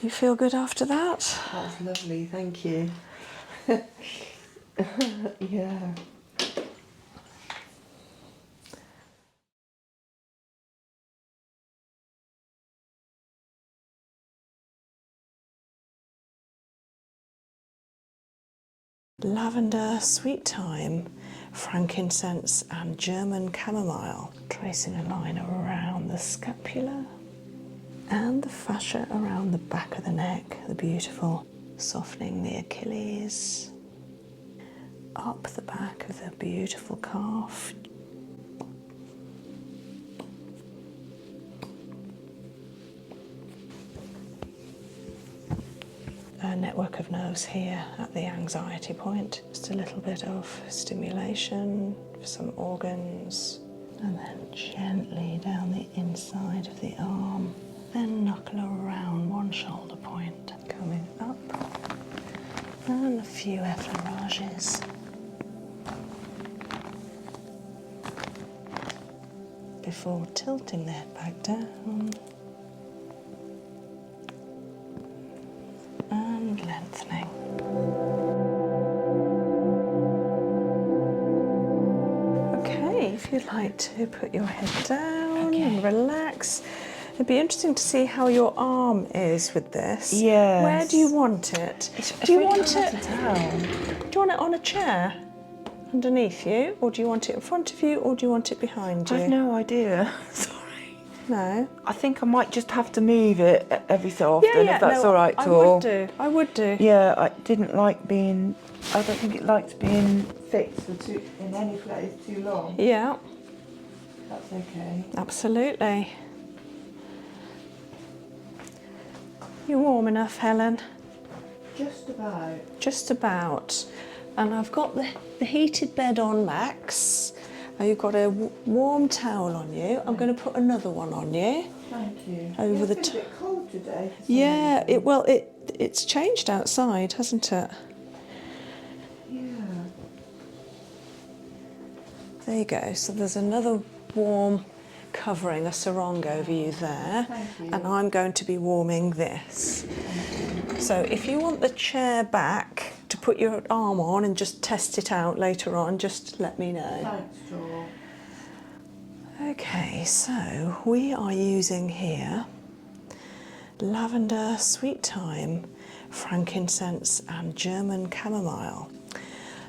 You feel good after that? That's lovely, thank you. Yeah. Lavender, sweet thyme, frankincense and German chamomile. Tracing a line around the scapula and the fascia around the back of the neck, the beautiful, softening the Achilles, up the back of the beautiful calf. A network of nerves here at the anxiety point. Just a little bit of stimulation for some organs. And then gently down the inside of the arm. Then knuckle around one shoulder point. Coming up. And a few effleurages. Before tilting the head back down. And lengthening. Okay, if you'd like to put your head down and relax. It'd be interesting to see how your arm is with this. Yes. Where do you want it? Do you want it on a chair underneath you, or do you want it in front of you, or do you want it behind you? I've no idea. Sorry. No. I think I might just have to move it every so often, if that's all right, I Tor. would do. I would do. Yeah, I didn't like being. I don't think it likes being fixed in any place too long. Yeah. That's okay. Absolutely. You warm enough, Helen? Just about. Just about. And I've got the heated bed on, Max. You've got a warm towel on you. I'm going to put another one on you. Thank you. Over It's been a bit cold today. Yeah, it's changed outside, hasn't it? Yeah. There you go. So there's another warm covering, a sarong over you there. Thank you. And I'm going to be warming this. So if you want the chair back to put your arm on and just test it out later on, just let me know. Thanks, Tor. Okay, so we are using here lavender, sweet thyme, frankincense and German chamomile.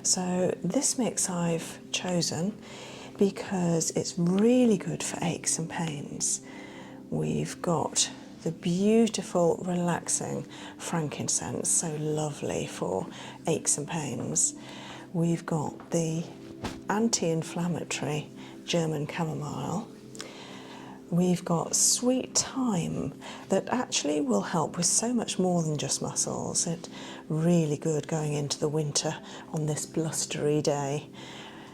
So this mix I've chosen because it's really good for aches and pains. We've got the beautiful relaxing frankincense, so lovely for aches and pains. We've got the anti-inflammatory German chamomile. We've got sweet thyme that actually will help with so much more than just muscles. It's really good going into the winter on this blustery day.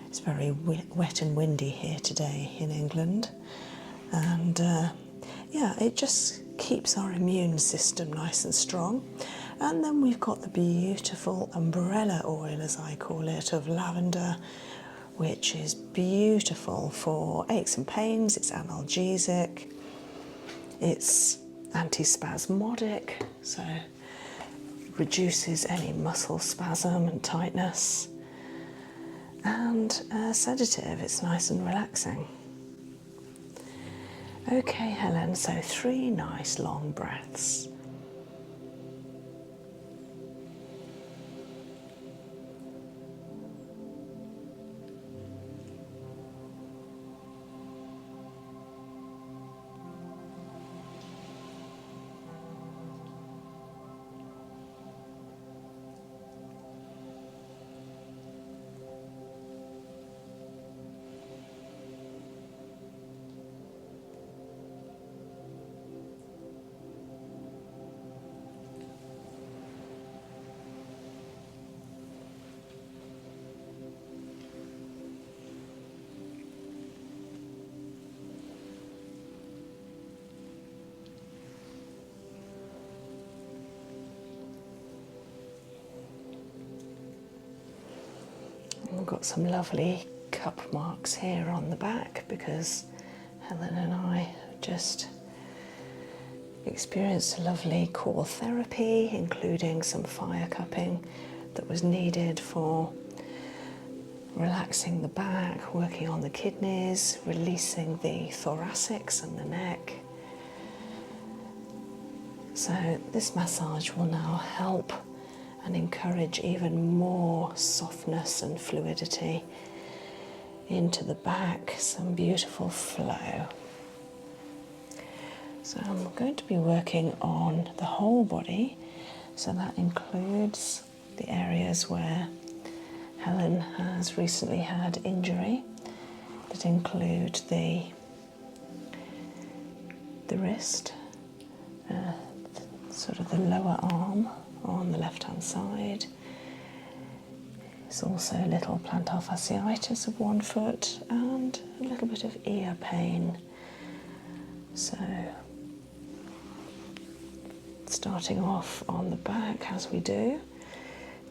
It's very wet and windy here today in England, and yeah, it just keeps our immune system nice and strong. And then we've got the beautiful umbrella oil, as I call it, of lavender, which is beautiful for aches and pains. It's analgesic, it's antispasmodic, so reduces any muscle spasm and tightness, and sedative. It's nice and relaxing. Okay, Helen, so 3 nice long breaths. got some lovely cup marks here on the back because Helen and I just experienced a lovely core therapy, including some fire cupping that was needed for relaxing the back, working on the kidneys, releasing the thoracics and the neck. So this massage will now help and encourage even more softness and fluidity into the back, some beautiful flow. So I'm going to be working on the whole body, so that includes the areas where Helen has recently had injury, that include the wrist, sort of the lower arm on the left hand side. There's also a little plantar fasciitis of one foot and a little bit of ear pain. So starting off on the back as we do,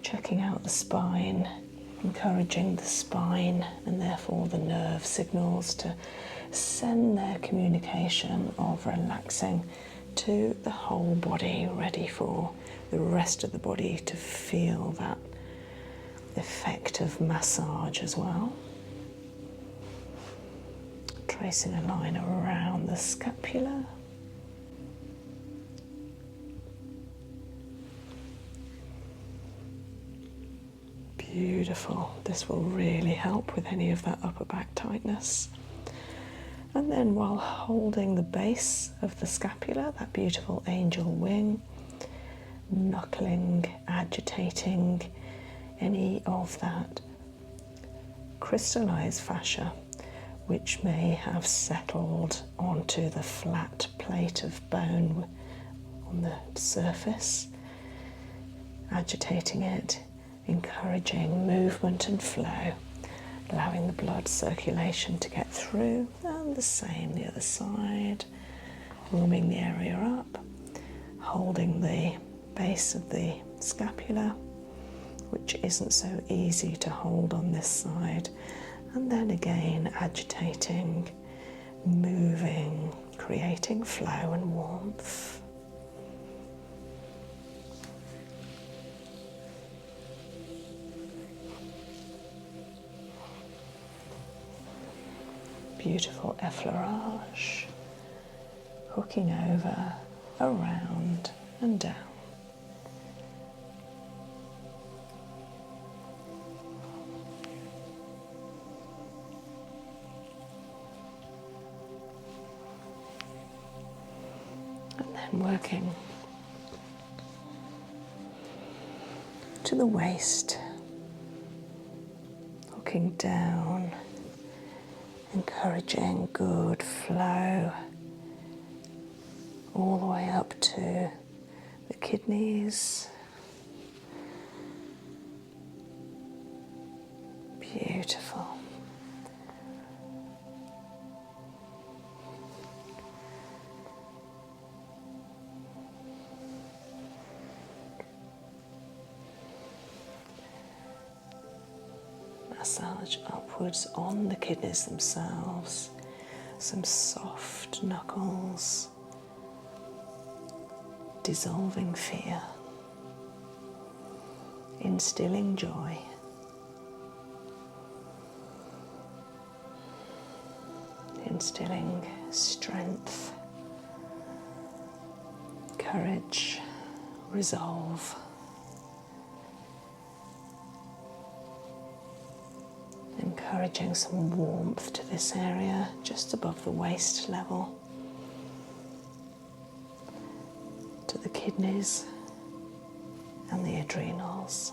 checking out the spine, encouraging the spine and therefore the nerve signals to send their communication of relaxing to the whole body, ready for the rest of the body to feel that effect of massage as well. Tracing a line around the scapula. Beautiful. This will really help with any of that upper back tightness. And then while holding the base of the scapula, that beautiful angel wing, knuckling, agitating any of that crystallized fascia which may have settled onto the flat plate of bone on the surface, agitating it, encouraging movement and flow, allowing the blood circulation to get through, and the same the other side, warming the area up, holding the base of the scapula, which isn't so easy to hold on this side, and then again agitating, moving, creating flow and warmth. Beautiful effleurage, hooking over, around and down. And then working to the waist, hooking down, encouraging good flow all the way up to the kidneys. Beautiful. Massage upwards on the kidneys themselves, some soft knuckles, dissolving fear, instilling joy, instilling strength, courage, resolve. Encouraging some warmth to this area just above the waist level, to the kidneys and the adrenals.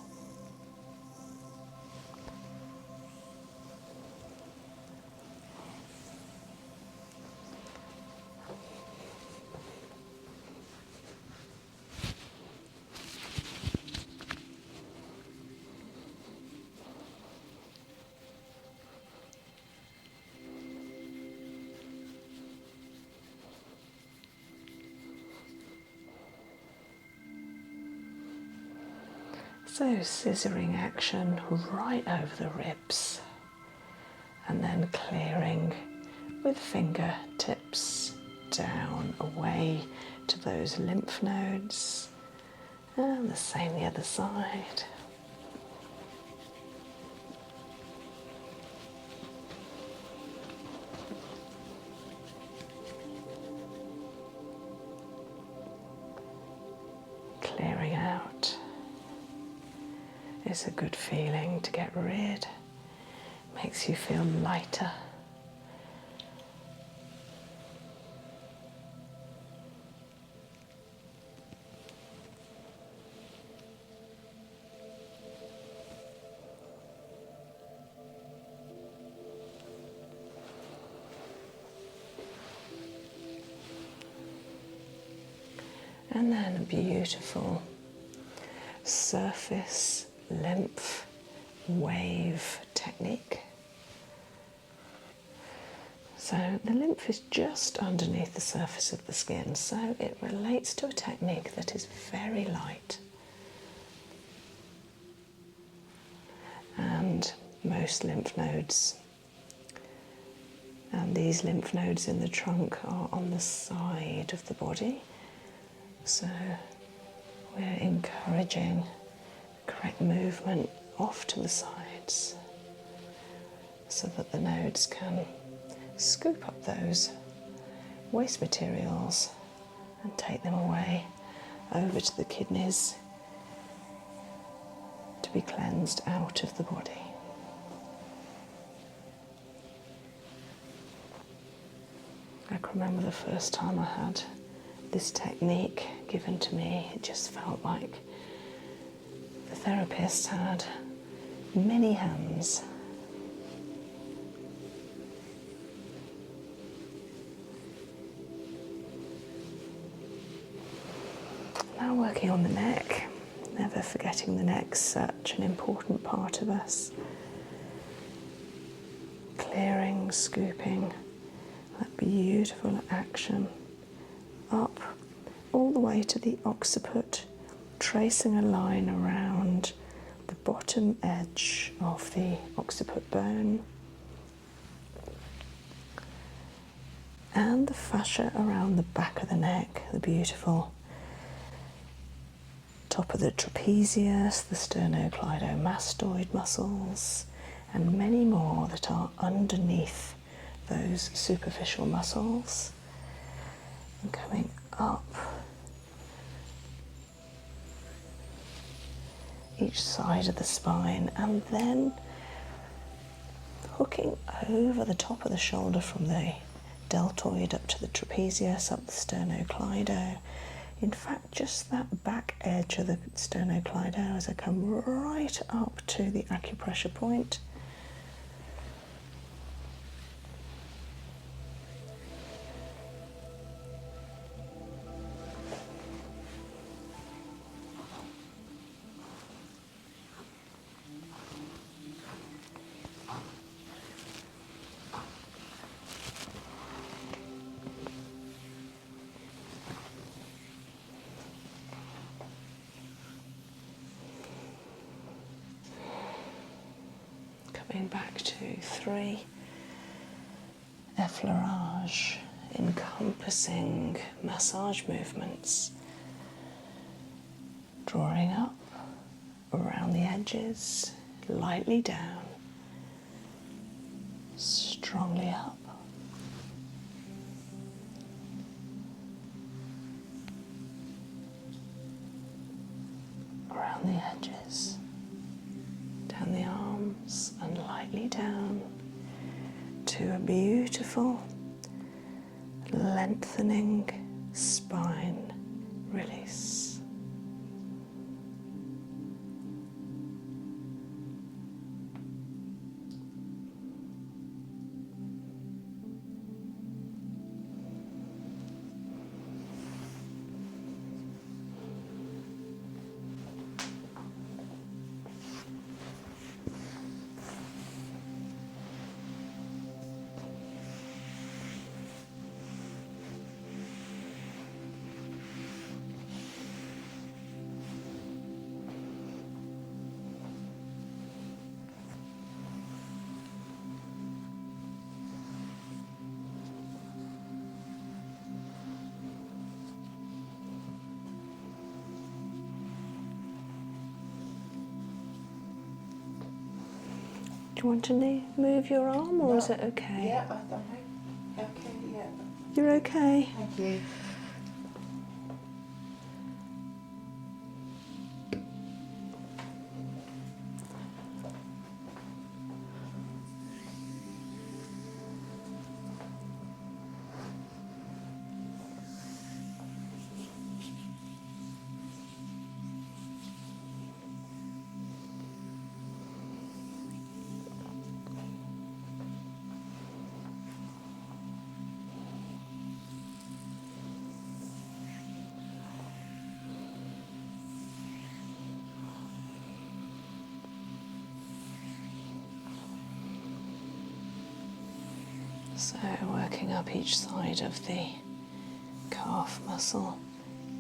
So scissoring action right over the ribs and then clearing with fingertips down away to those lymph nodes, and the same the other side. Clearing out. It's a good feeling to get rid. Makes you feel lighter. And then a beautiful surface lymph wave technique. So the lymph is just underneath the surface of the skin, so it relates to a technique that is very light. And most lymph nodes, and these lymph nodes in the trunk, are on the side of the body. So we're encouraging correct movement off to the sides so that the nodes can scoop up those waste materials and take them away over to the kidneys to be cleansed out of the body. I can remember the first time I had this technique given to me. It just felt like the therapist had many hands. Now working on the neck, never forgetting the neck's such an important part of us. Clearing, scooping, that beautiful action up all the way to the occiput, tracing a line around the bottom edge of the occiput bone and the fascia around the back of the neck, the beautiful top of the trapezius, the sternocleidomastoid muscles, and many more that are underneath those superficial muscles. And coming up each side of the spine, and then hooking over the top of the shoulder from the deltoid up to the trapezius, up the sternocleido. In fact, just that back edge of the sternocleido as I come right up to the acupressure point. Coming back to 3, effleurage, encompassing massage movements, drawing up around the edges, lightly down, strongly up. Around the edges, down the arms and lightly down to a beautiful lengthening spine release. Do you want to move your arm, or is it okay? Yeah, I'm okay, yeah. You're okay? Thank you. So working up each side of the calf muscle,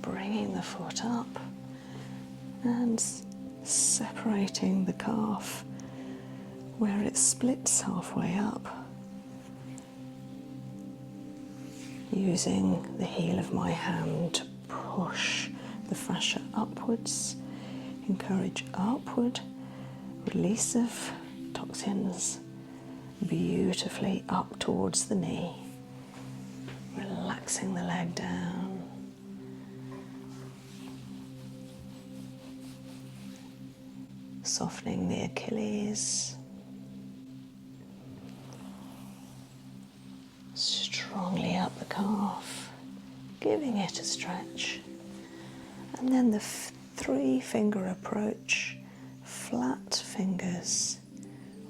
bringing the foot up and separating the calf where it splits halfway up, using the heel of my hand to push the fascia upwards, encourage upward release of toxins beautifully up towards the knee, relaxing the leg down, softening the Achilles, strongly up the calf, giving it a stretch, and then the 3-finger approach, flat fingers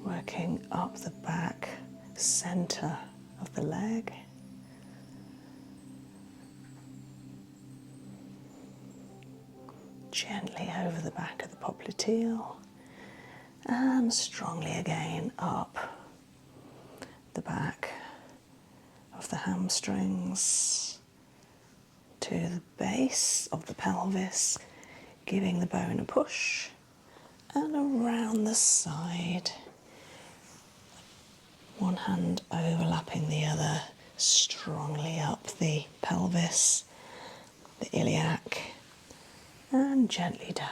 working up the back center of the leg. Gently over the back of the popliteal and strongly again up the back of the hamstrings to the base of the pelvis, giving the bone a push and around the side. One hand overlapping the other, strongly up the pelvis, the iliac, and gently down.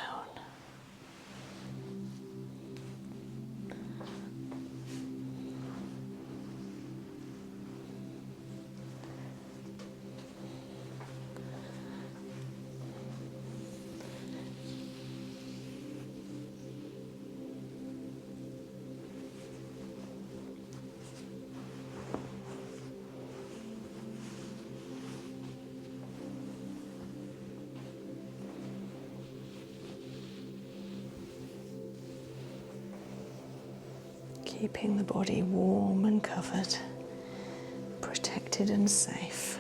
Keeping the body warm and covered, protected and safe.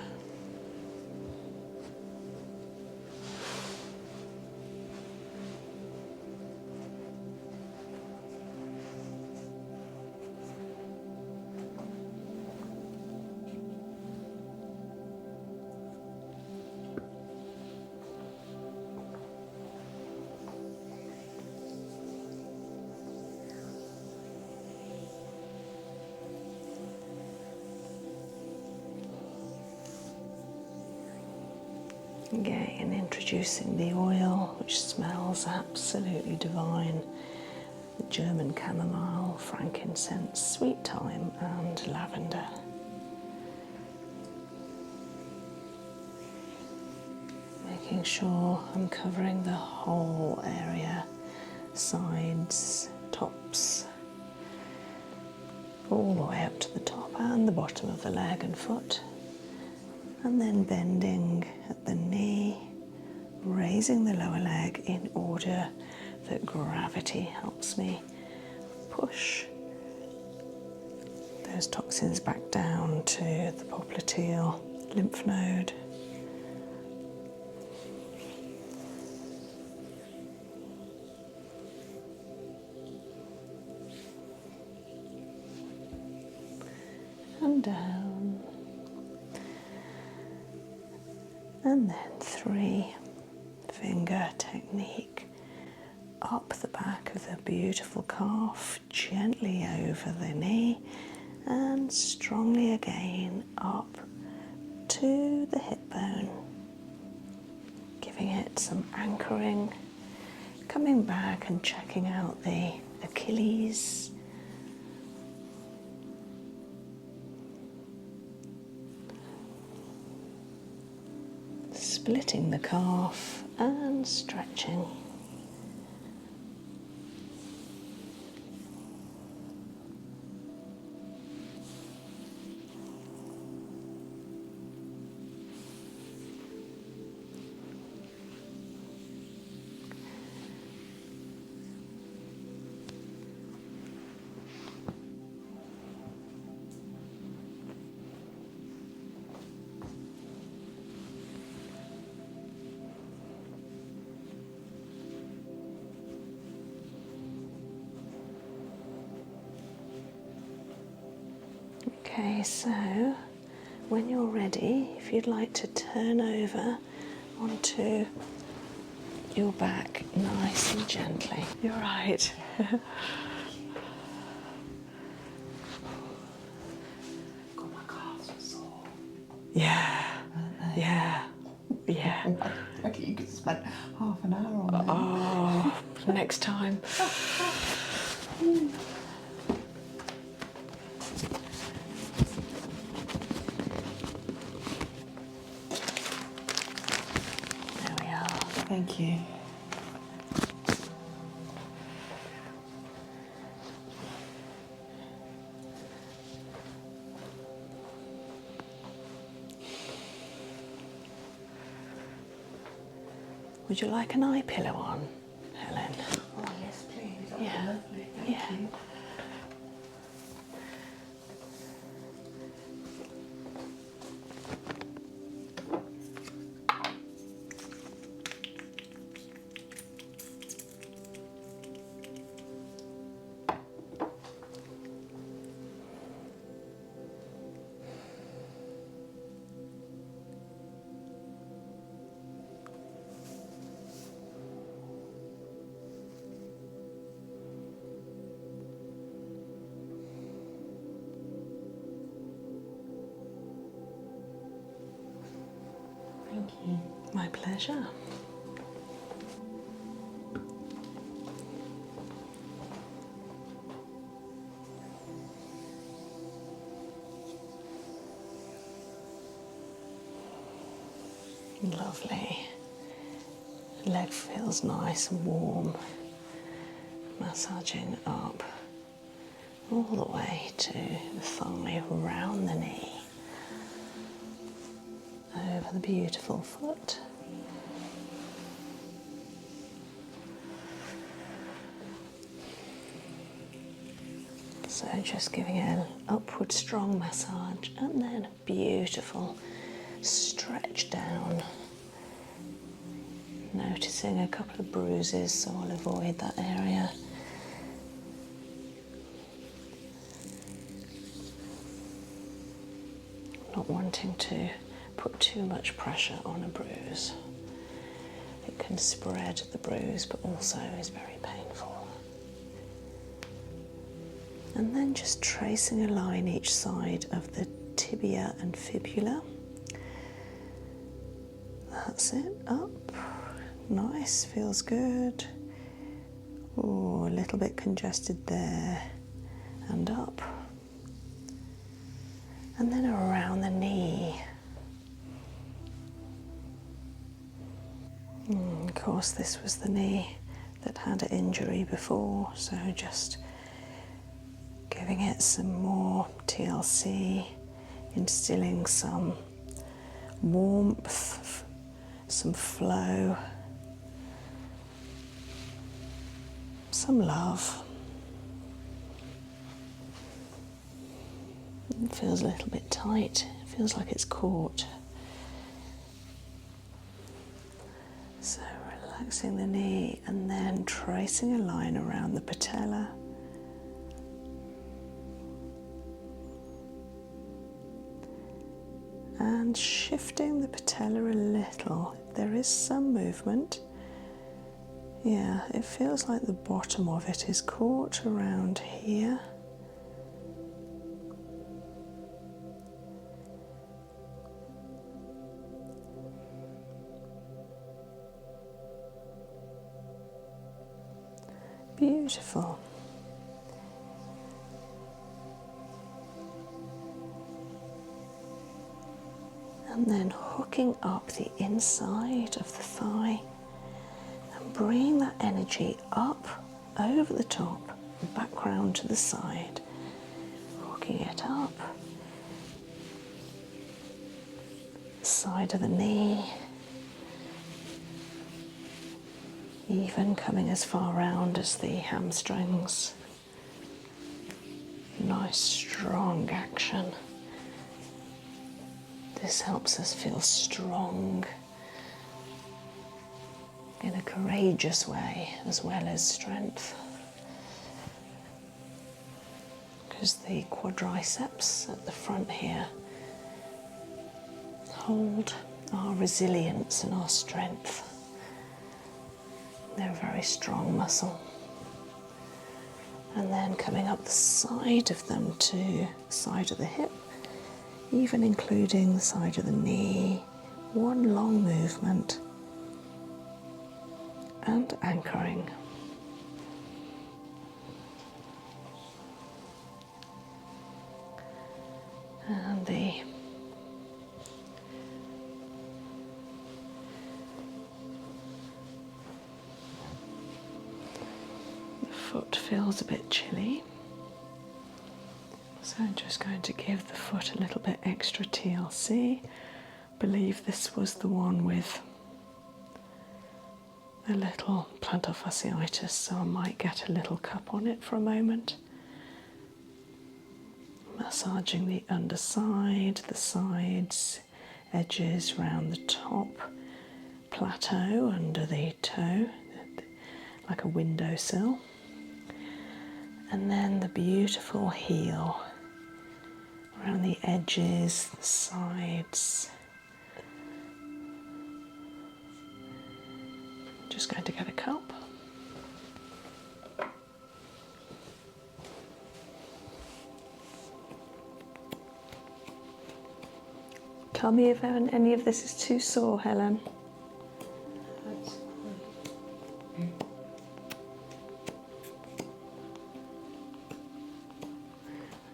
Again, introducing the oil, which smells absolutely divine. The German chamomile, frankincense, sweet thyme and lavender. Making sure I'm covering the whole area, sides, tops, all the way up to the top and the bottom of the leg and foot. And then bending at the knee, raising the lower leg in order that gravity helps me push those toxins back down to the popliteal lymph node. And down. And then 3-finger technique up the back of the beautiful calf, gently over the knee, and strongly again up to the hip bone, giving it some anchoring, coming back and checking out the Achilles, splitting the calf and stretching. Okay, so when you're ready, if you'd like to turn over onto your back nice and gently. You're right. God, my calves are sore. Yeah, yeah, yeah. I reckon you could spend half an hour on them. Oh, next time. There we are. Thank you. Would you like an eye pillow on, Helen? Oh yes, please. That'd Yeah. be lovely. Thank you. Thank you. My pleasure. Lovely. Leg feels nice and warm. Massaging up all the way to the thigh, round the knee, over the beautiful foot. So just giving it an upward strong massage and then a beautiful stretch down. Noticing a couple of bruises, so I'll avoid that area. Not wanting to put too much pressure on a bruise. It can spread the bruise, but also is very painful. And then just tracing a line each side of the tibia and fibula. That's it, up. Nice, feels good. Oh, a little bit congested there. And up. And then around the knee. Of course, this was the knee that had an injury before, so just giving it some more TLC, instilling some warmth, some flow, some love. It feels a little bit tight, it feels like it's caught. So relaxing the knee and then tracing a line around the patella. And shifting the patella a little. There is some movement. Yeah, it feels like the bottom of it is caught around here. Beautiful. And then hooking up the inside of the thigh and bringing that energy up over the top and back round to the side. Hooking it up, side of the knee, even coming as far round as the hamstrings. Nice strong action. This helps us feel strong in a courageous way as well as strength. Because the quadriceps at the front here hold our resilience and our strength. They're a very strong muscle. And then coming up the side of them to the side of the hip, even including the side of the knee, one long movement, and anchoring. And the foot feels a bit chilly, so I'm just going to give the foot a little bit extra TLC. I believe this was the one with the little plantar fasciitis, so I might get a little cup on it for a moment. Massaging the underside, the sides, edges round the top, plateau under the toe, like a windowsill. And then the beautiful heel around the edges, the sides. Just going to get a cup. Tell me if any of this is too sore, Helen.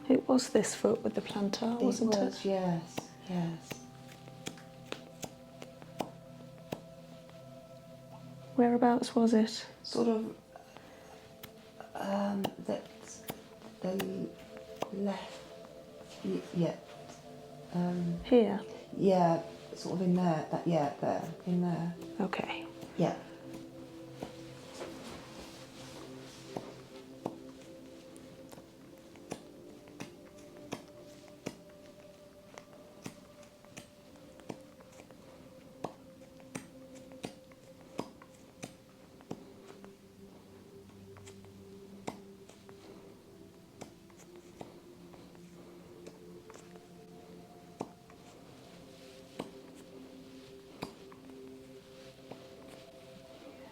It was this foot with the plantar, wasn't it? Yes, yes. Whereabouts was it? Sort of that the left, yeah. Here. Yeah, sort of in there. There, in there. Okay. Yeah.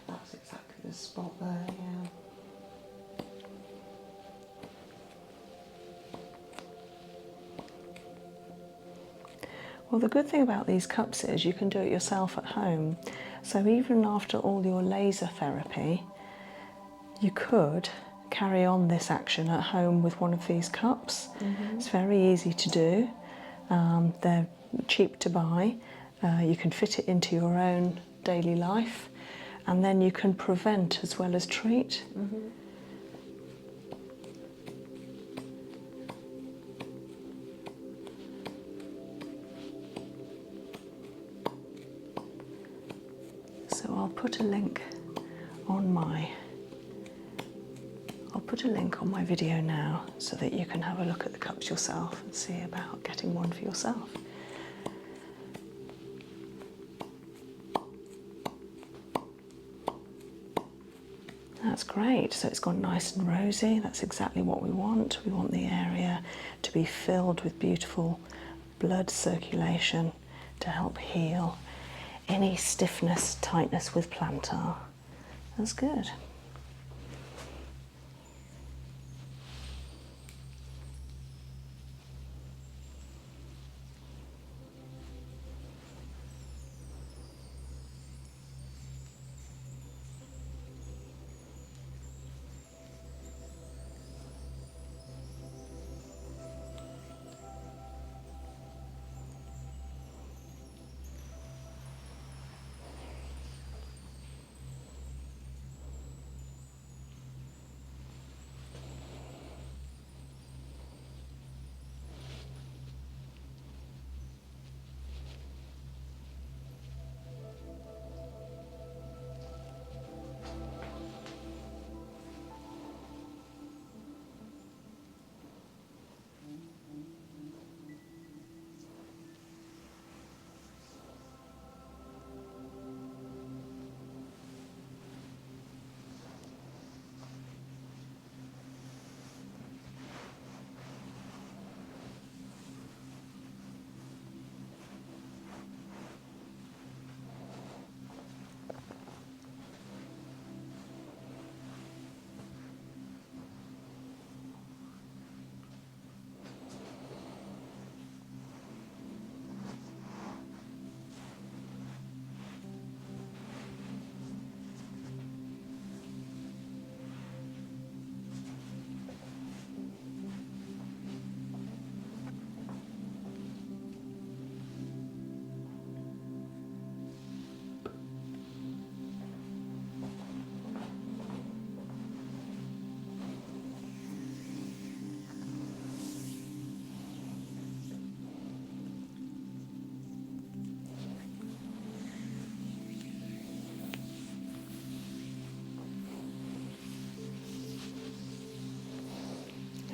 That's exactly the spot there, yeah. Well, the good thing about these cups is you can do it yourself at home. So even after all your laser therapy, you could carry on this action at home with one of these cups. It's very easy to do. They're cheap to buy. You can fit it into your own daily life, and then you can prevent as well as treat. So I'll put a link on my video now so that you can have a look at the cups yourself and see about getting one for yourself. That's great. So it's gone nice and rosy. That's exactly what we want. We want the area to be filled with beautiful blood circulation to help heal any stiffness, tightness with plantar. That's good.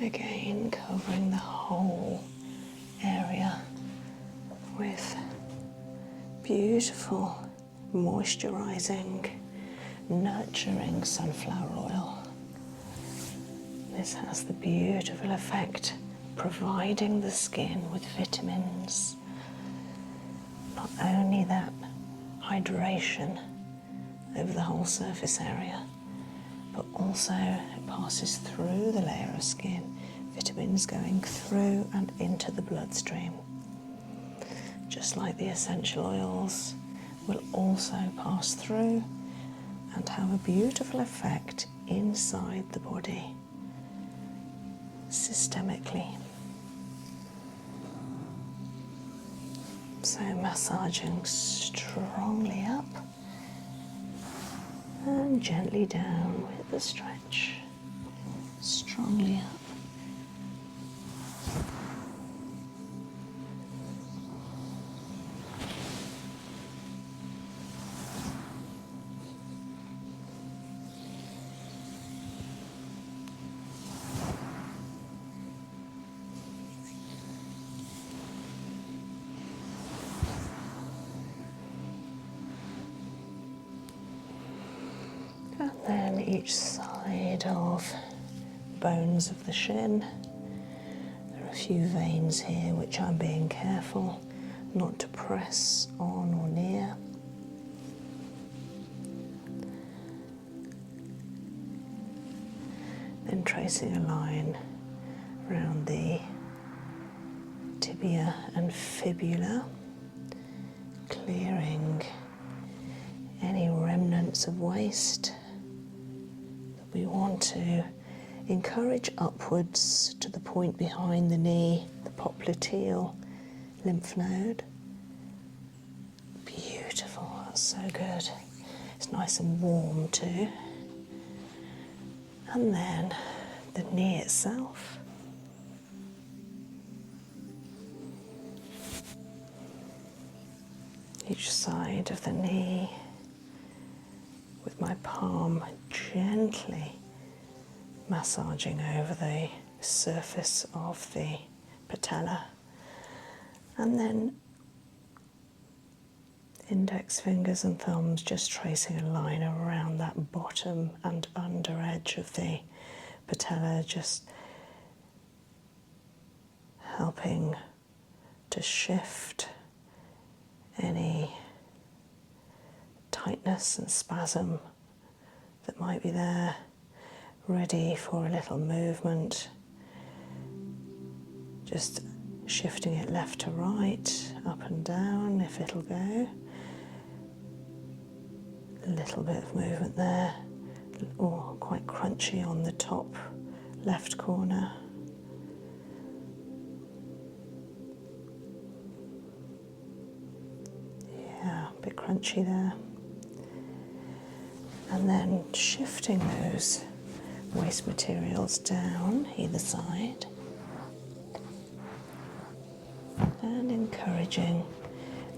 Again, covering the whole area with beautiful, moisturising, nurturing sunflower oil. This has the beautiful effect providing the skin with vitamins. Not only that, hydration over the whole surface area, but also it passes through the layer of skin, vitamins going through and into the bloodstream. Just like the essential oils will also pass through and have a beautiful effect inside the body, systemically. So massaging strongly up and gently down with the stretch, strongly up. And then each side of bones of the shin. There are a few veins here which I'm being careful not to press on or near. Then tracing a line around the tibia and fibula, clearing any remnants of waste that we want to encourage upwards to the point behind the knee, the popliteal lymph node. Beautiful, that's so good. It's nice and warm too. And then the knee itself. Each side of the knee, with my palm gently massaging over the surface of the patella, and then index fingers and thumbs just tracing a line around that bottom and under edge of the patella, just helping to shift any tightness and spasm that might be there, ready for a little movement. Just shifting it left to right, up and down if it'll go. A little bit of movement there, or quite crunchy on the top left corner. Yeah, a bit crunchy there. And then shifting those waste materials down either side and encouraging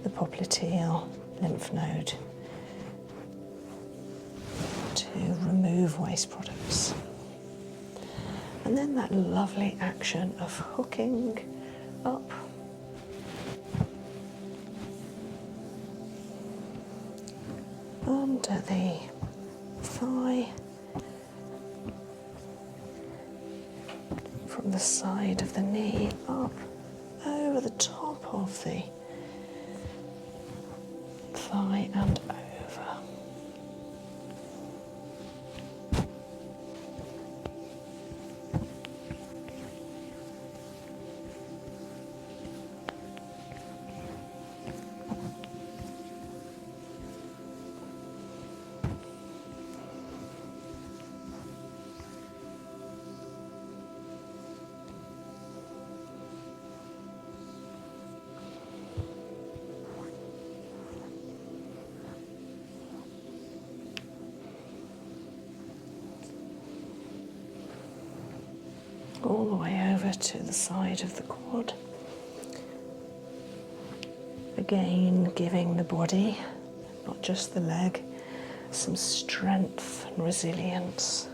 the popliteal lymph node to remove waste products. And then that lovely action of hooking up under the thigh, from the side of the knee up over the top of the thigh and over. All the way over to the side of the quad. Again, giving the body, not just the leg, some strength and resilience.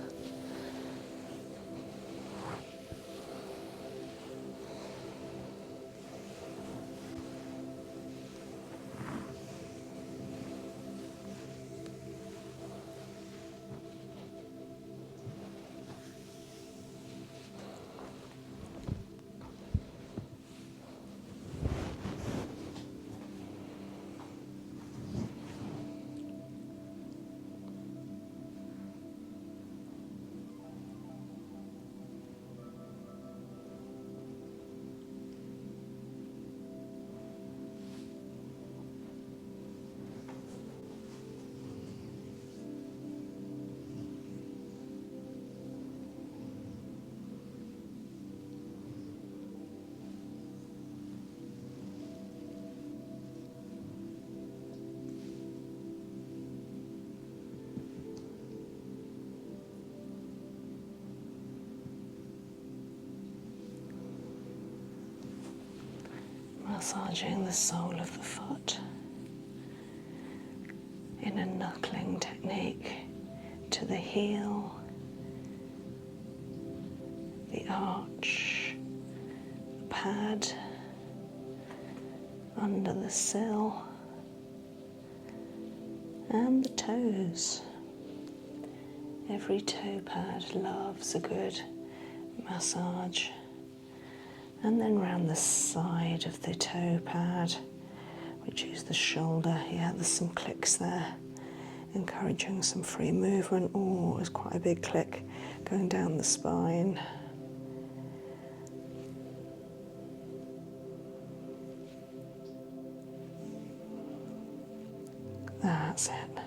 massaging the sole of the foot in a knuckling technique to the heel, the arch, the pad, under the sill, and the toes. Every toe pad loves a good massage. And then round the side of the toe pad, which is the shoulder. Yeah, there's some clicks there, encouraging some free movement. Oh, there's quite a big click going down the spine. That's it.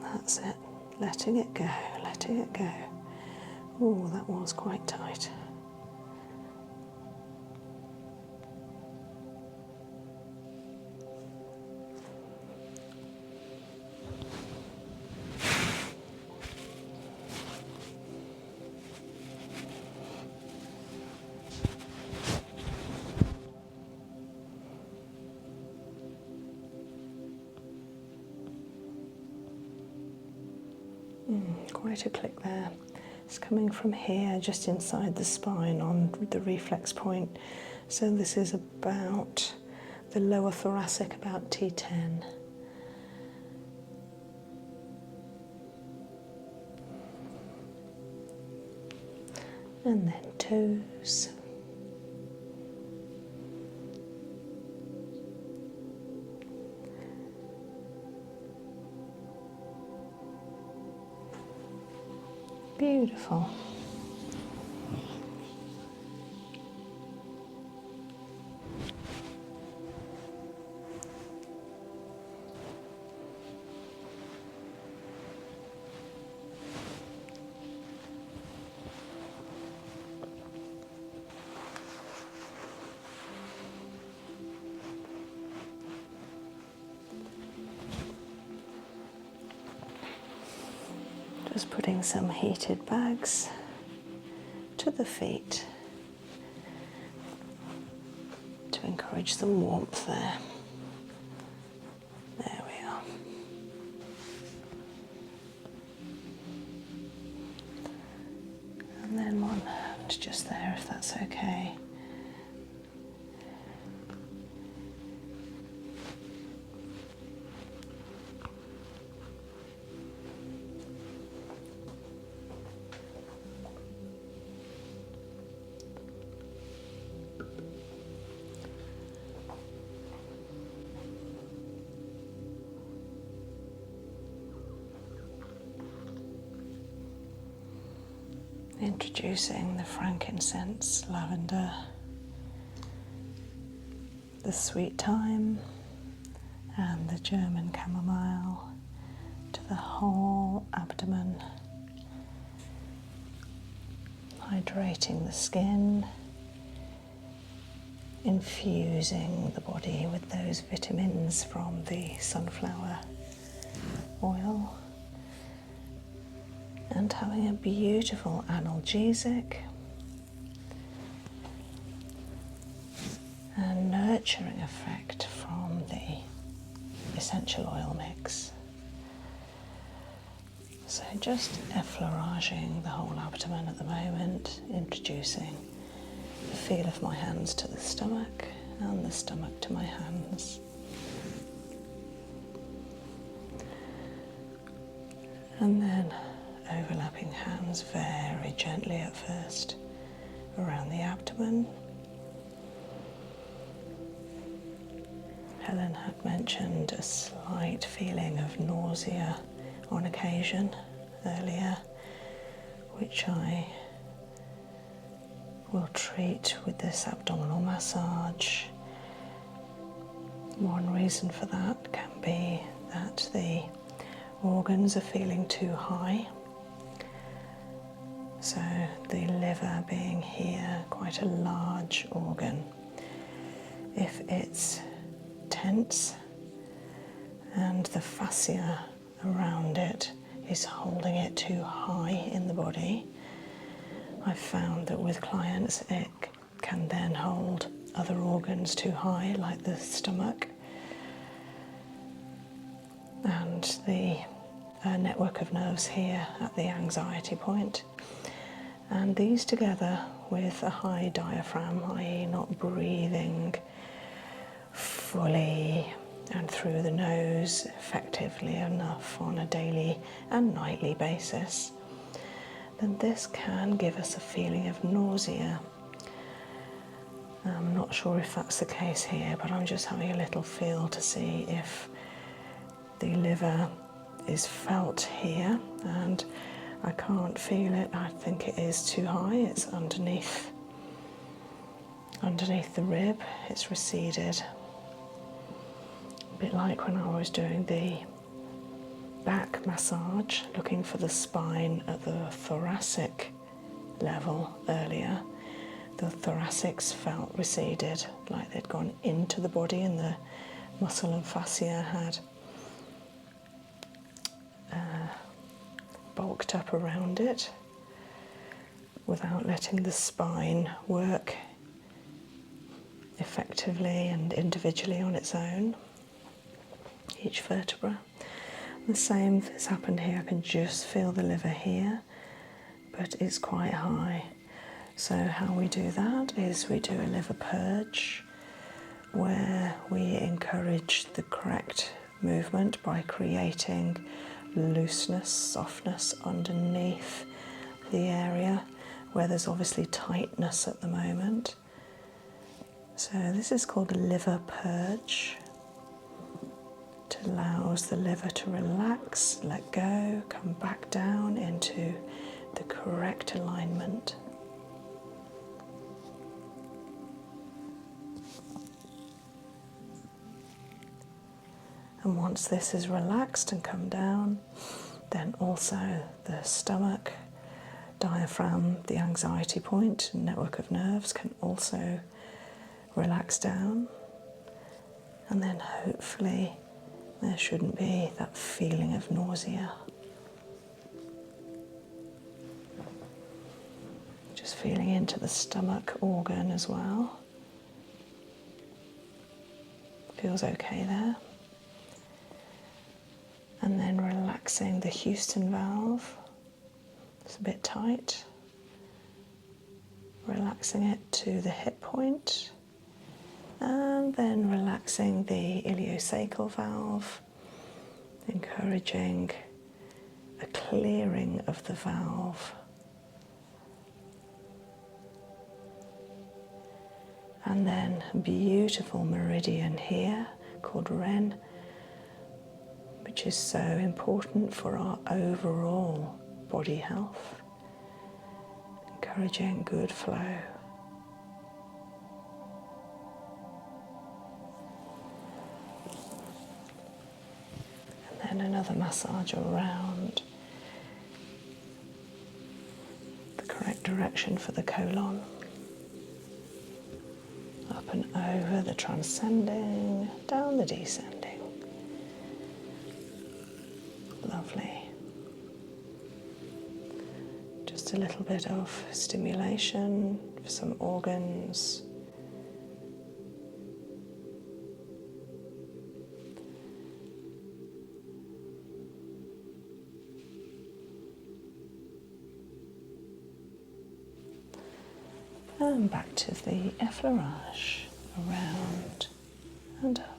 That's it. Letting it go, letting it go. Oh, that was quite tight. Quite a click there. It's coming from here, just inside the spine on the reflex point. So this is about the lower thoracic, about T10. And then toes. Beautiful. Just putting some heated bags to the feet to encourage some warmth there. There we are. And then one hand just there, if that's okay. Introducing the frankincense, lavender, the sweet thyme, and the German chamomile to the whole abdomen, hydrating the skin, infusing the body with those vitamins from the sunflower oil, and having a beautiful analgesic and nurturing effect from the essential oil mix. So just effleuraging the whole abdomen at the moment, introducing the feel of my hands to the stomach and the stomach to my hands. And then overlapping hands very gently at first around the abdomen. Helen had mentioned a slight feeling of nausea on occasion earlier, which I will treat with this abdominal massage. One reason for that can be that the organs are feeling too high. So the liver being here, quite a large organ, if it's tense and the fascia around it is holding it too high in the body, I've found that with clients it can then hold other organs too high, like the stomach and the network of nerves here at the anxiety point. And these together with a high diaphragm, i.e. not breathing fully and through the nose effectively enough on a daily and nightly basis, then this can give us a feeling of nausea. I'm not sure if that's the case here, but I'm just having a little feel to see if the liver is felt here, and I can't feel it. I think it is too high. It's underneath the rib. It's receded. A bit like when I was doing the back massage, looking for the spine at the thoracic level earlier. The thoracics felt receded, like they'd gone into the body, and the muscle and fascia had bulked up around it without letting the spine work effectively and individually on its own, each vertebra. The same has happened here. I can just feel the liver here, but it's quite high. So how we do that is we do a liver purge, where we encourage the correct movement by creating looseness, softness underneath the area where there's obviously tightness at the moment. So this is called a liver purge. It allows the liver to relax, let go, come back down into the correct alignment. And once this is relaxed and come down, then also the stomach, diaphragm, the anxiety point, and network of nerves can also relax down. And then hopefully there shouldn't be that feeling of nausea. Just feeling into the stomach organ as well. Feels okay there. And then relaxing the Houston valve. It's a bit tight. Relaxing it to the hip point. And then relaxing the iliosacral valve, encouraging a clearing of the valve. And then a beautiful meridian here called Ren, which is so important for our overall body health, encouraging good flow. And then another massage around the correct direction for the colon, up and over the transcending, down the descending. Lovely. Just a little bit of stimulation for some organs. And back to the effleurage, around and up.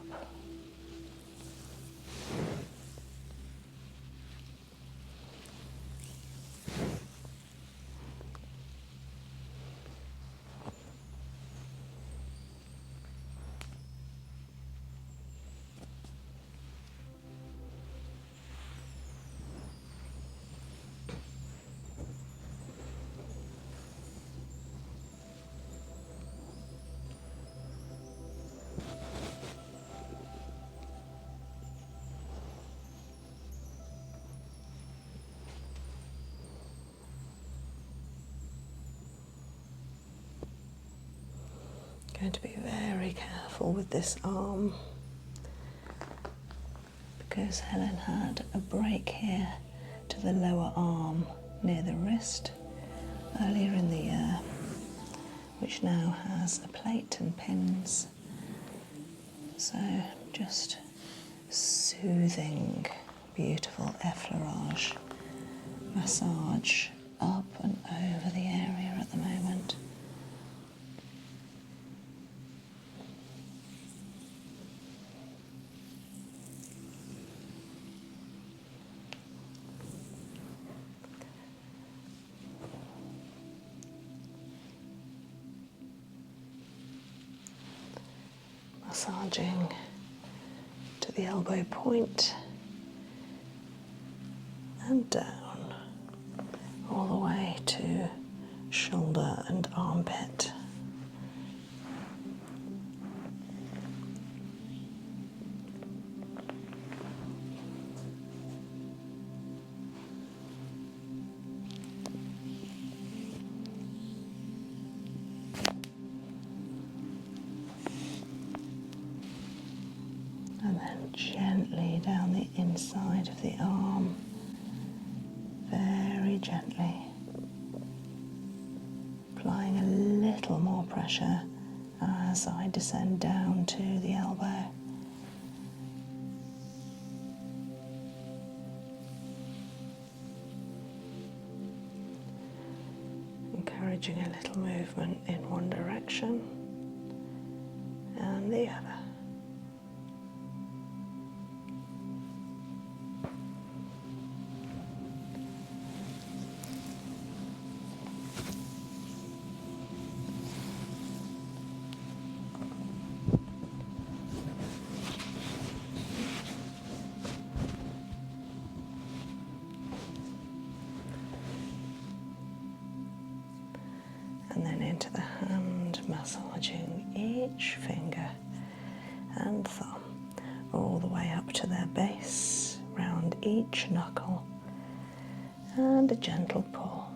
Going to be very careful with this arm because Helen had a break here to the lower arm near the wrist earlier in the year, which now has a plate and pins. So just soothing, beautiful effleurage massage up and over the area at the moment. Massaging to the elbow point and down all the way to shoulder and armpit. And then gently down the inside of the arm, very gently, applying a little more pressure as I descend down to the elbow. Encouraging a little movement in one direction and the other. And then into the hand, massaging each finger and thumb all the way up to their base, round each knuckle, and a gentle pull.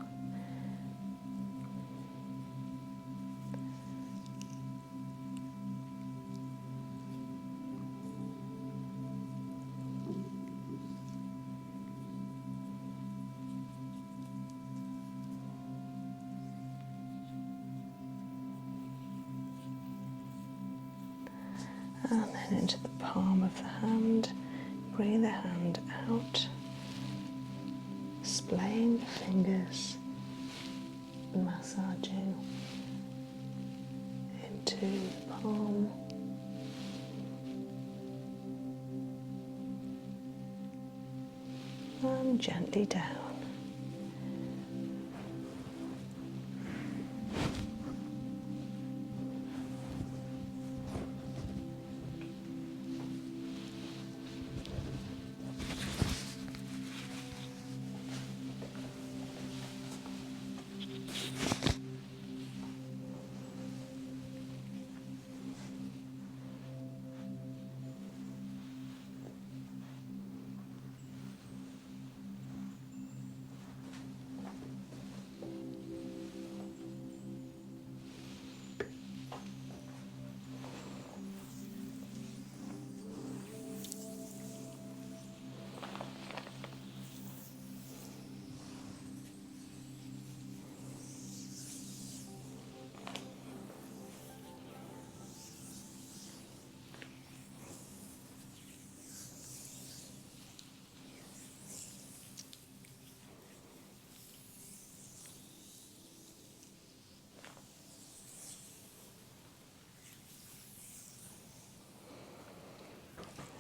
And then into the palm of the hand, bringing the hand out, splaying the fingers, massaging into the palm. And gently down.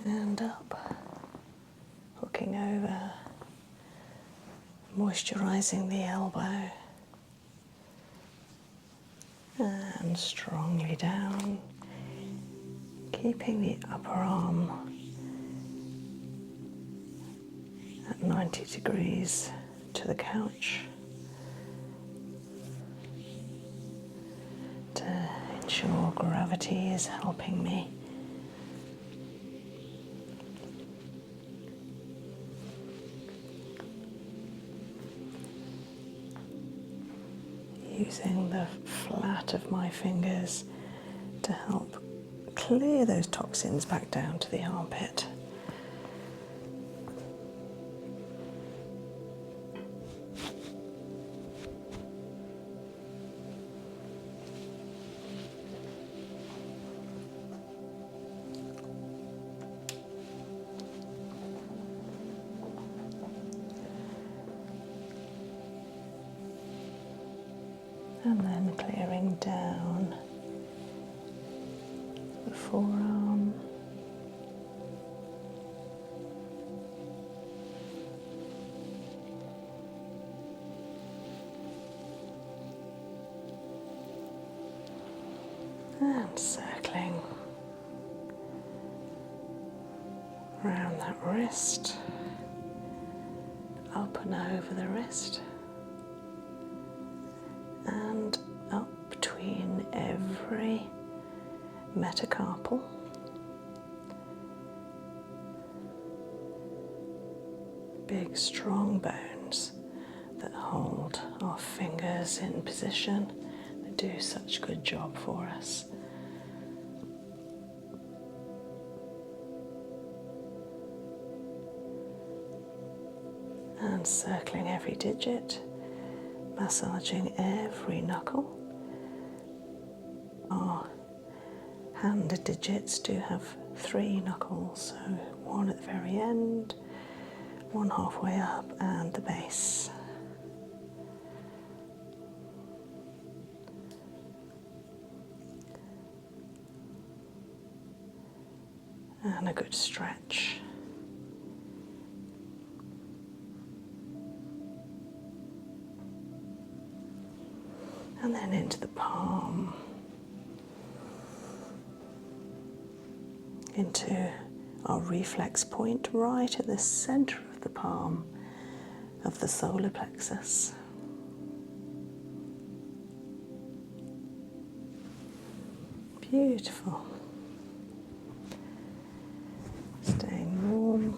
And up, looking over, moisturising the elbow, and strongly down, keeping the upper arm at 90 degrees to the couch to ensure gravity is helping me. Using the flat of my fingers to help clear those toxins back down to the armpit. Moving down the forearm. And circling around that wrist, up and over the wrist, and up between every metacarpal. Big strong bones that hold our fingers in position. They do such a good job for us. And circling every digit, massaging every knuckle. Our hand digits do have 3 knuckles, so one at the very end, one halfway up, and the base. And a good stretch. And then into the palm, into our reflex point right at the center of the palm of the solar plexus. Beautiful. Staying warm.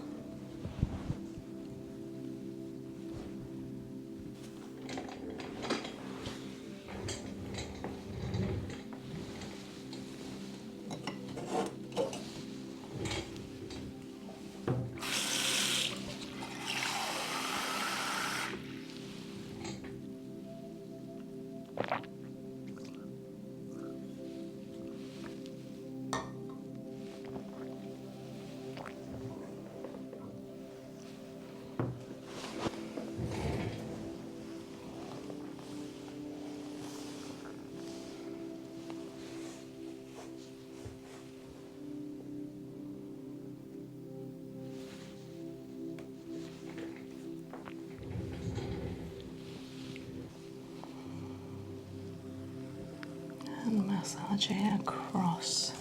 And massaging across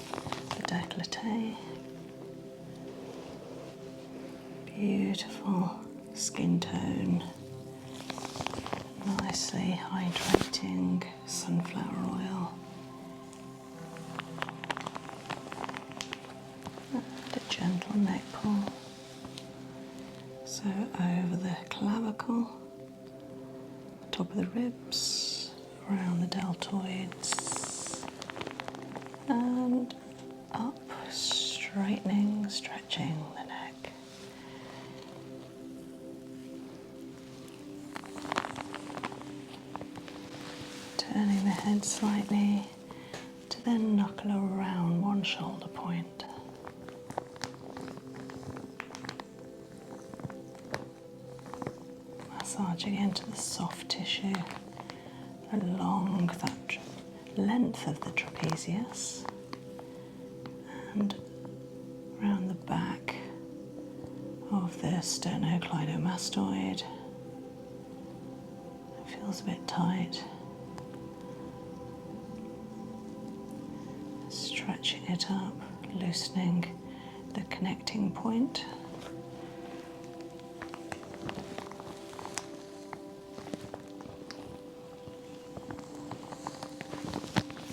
the décolleté. Beautiful skin tone, nicely hydrating sunflower oil. And a gentle neck pull. So over the clavicle, top of the ribs, around the deltoids, and up, straightening, stretching the neck. Turning the head slightly to then knuckle around one shoulder point. Massaging into the soft tissue along that length of the trapezius and around the back of the sternocleidomastoid. It feels a bit tight. Stretching it up, loosening the connecting point.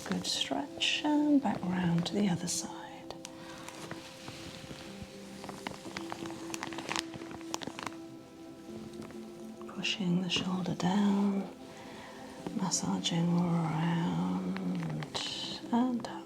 Good stretch, and back round to the other side. Pushing the shoulder down, massaging around and up.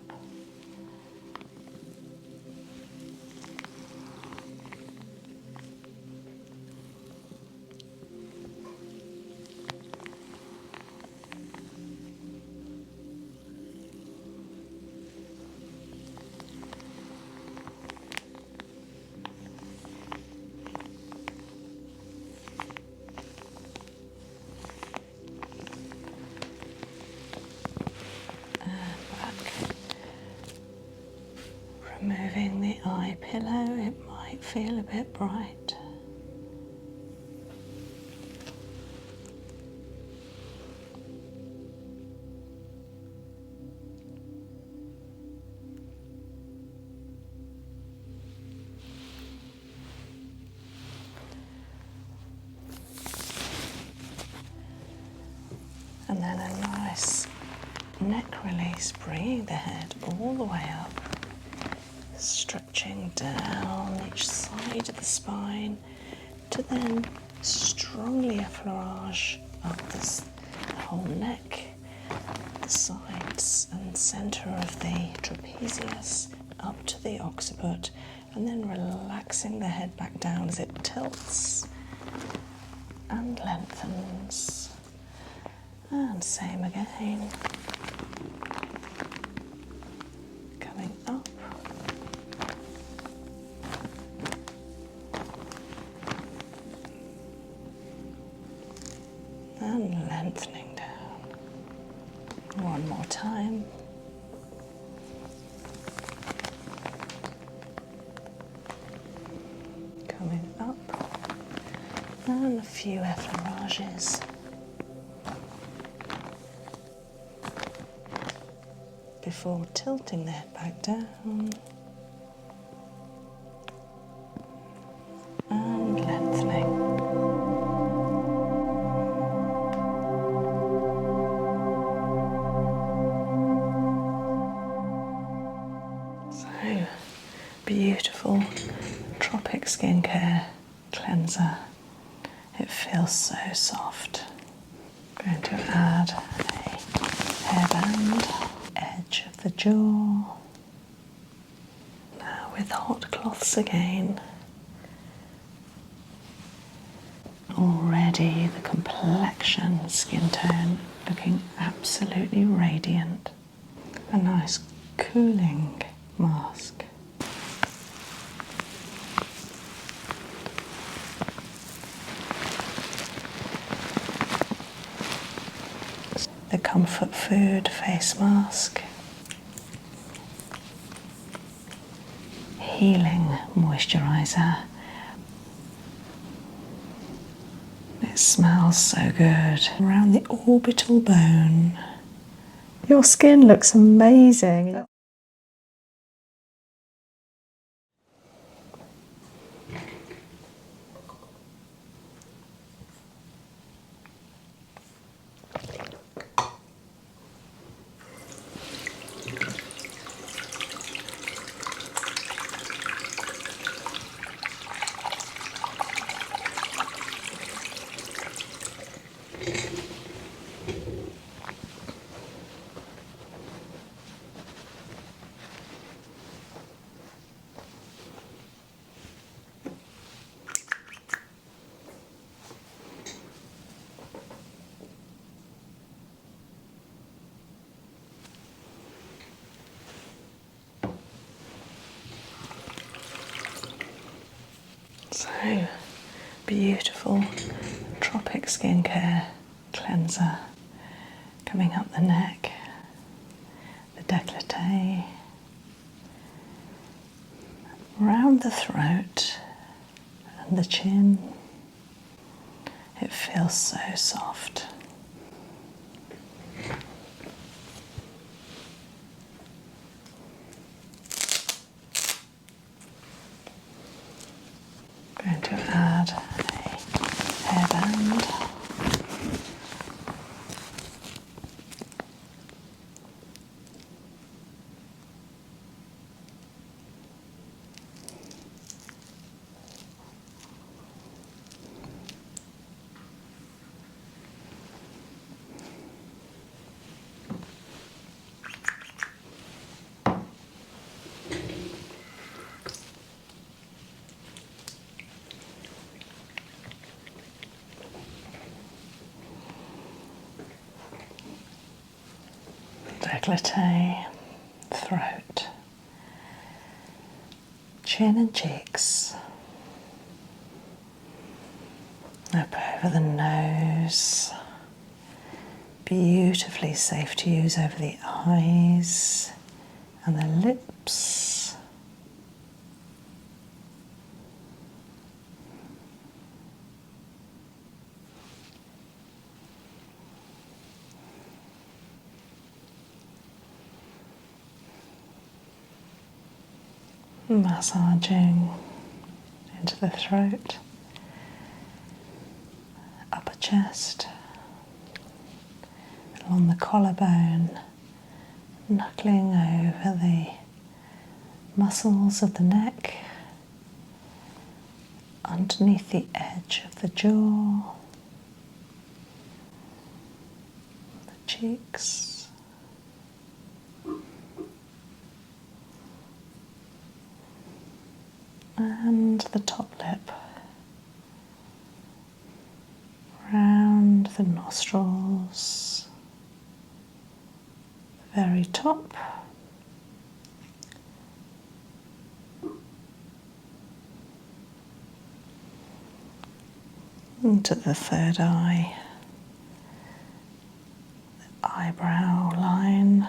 Removing the eye pillow, it might feel a bit bright. And then a nice neck release, bringing the head all the way up, stretching down each side of the spine to then strongly effleurage up the whole neck, the sides and centre of the trapezius up to the occiput, and then relaxing the head back down as it tilts and lengthens. And same again. Coming up. And lengthening down. One more time. Coming up. And a few effleurages. Before tilting the head back down and lengthening. So, beautiful Tropic skincare cleanser. It feels so soft. I'm going to add a hairband. Edge of the jaw. Now with hot cloths again. Already the complexion, skin tone looking absolutely radiant. A nice cooling mask. The Comfort Food face mask. Healing moisturiser. It smells so good. Around the orbital bone. Your skin looks amazing. So beautiful Tropic skincare cleanser coming up the neck, the décolleté, round the throat and the chin. It feels so soft. Going to add a hairband. Décolleté, throat, chin and cheeks, up over the nose, beautifully safe to use over the eyes and the lips, Massaging into the throat, upper chest, along the collarbone, knuckling over the muscles of the neck, underneath the edge of the jaw, the cheeks, and the top lip, round the nostrils, the very top, into the third eye, the eyebrow line,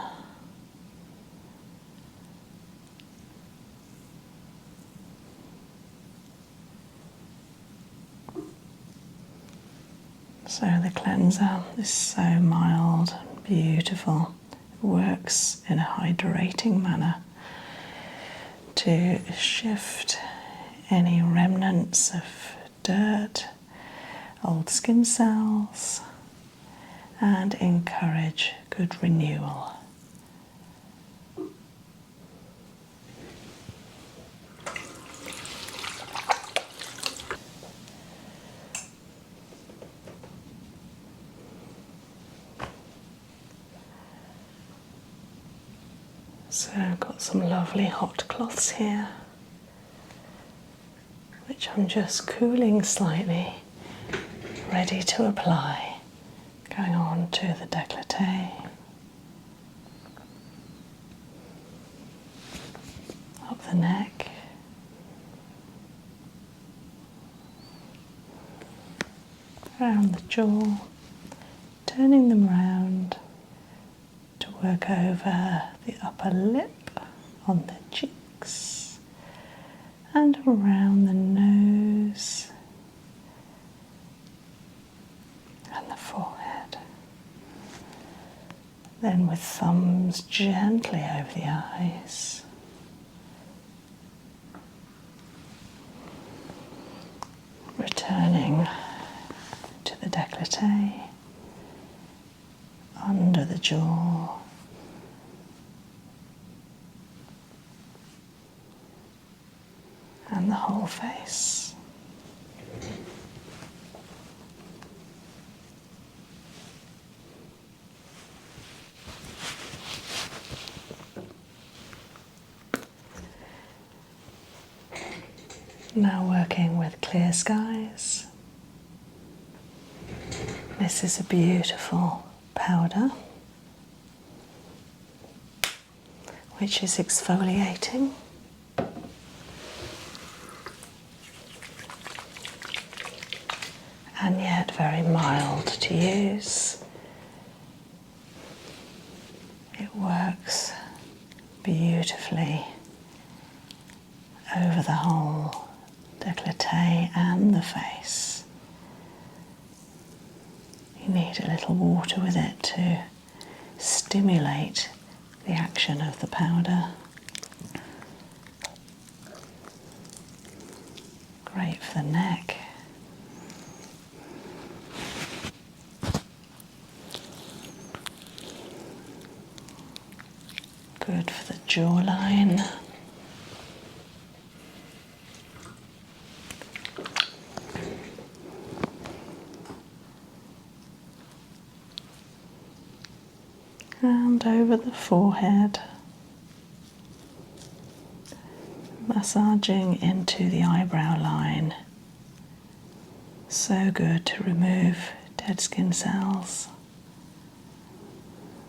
so the cleanser is so mild and beautiful. It works in a hydrating manner to shift any remnants of dirt, old skin cells, and encourage good renewal. So I've got some lovely hot cloths here, which I'm just cooling slightly, ready to apply. Going on to the décolleté, up the neck, around the jaw, turning them round to work over the upper lip, on the cheeks, and around the nose and the forehead. Then with thumbs gently over the eyes. Returning to the décolleté, under the jaw, and the whole face. Now working with clear skies. This is a beautiful powder which is exfoliating and yet very mild to use. It works beautifully over the whole décolleté and the face. You need a little water with it to stimulate the action of the powder. Great for the neck. Good for the jawline. And over the forehead, massaging into the eyebrow line. So good to remove dead skin cells,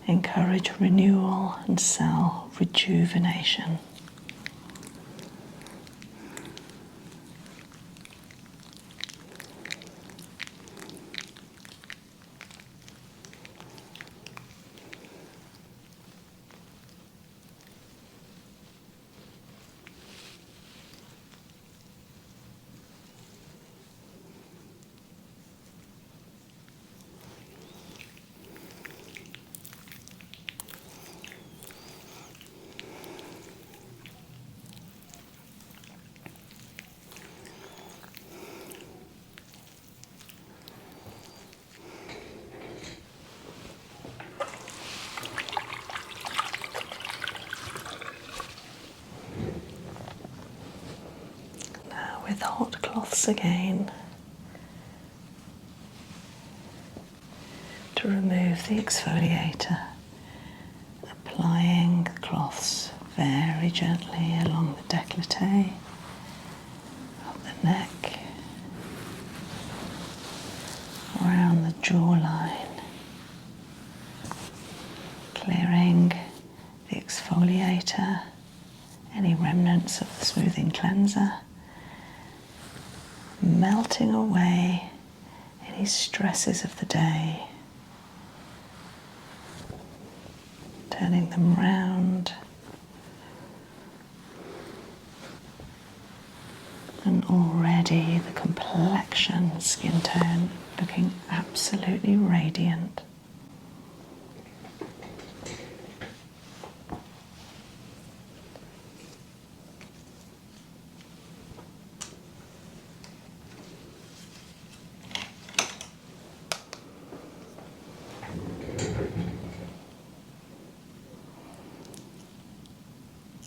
encourage renewal and cell rejuvenation. with hot cloths again to remove the exfoliator, applying the cloths very gently along the décolleté of the neck, around the jawline, clearing the exfoliator, any remnants of the smoothing cleanser, melting away any stresses of the day, turning them round, and already the complexion, skin tone looking absolutely radiant.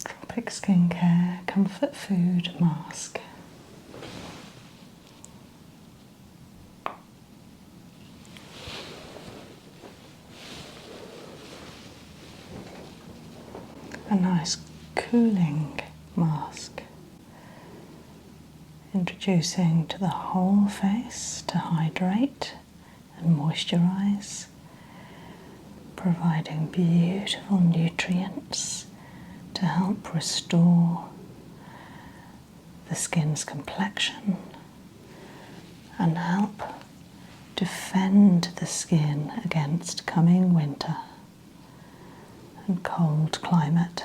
Tropic Skincare Comfort Food Mask. A nice cooling mask, introducing to the whole face to hydrate and moisturize, providing beautiful nutrients to help restore the skin's complexion and help defend the skin against coming winter and cold climate.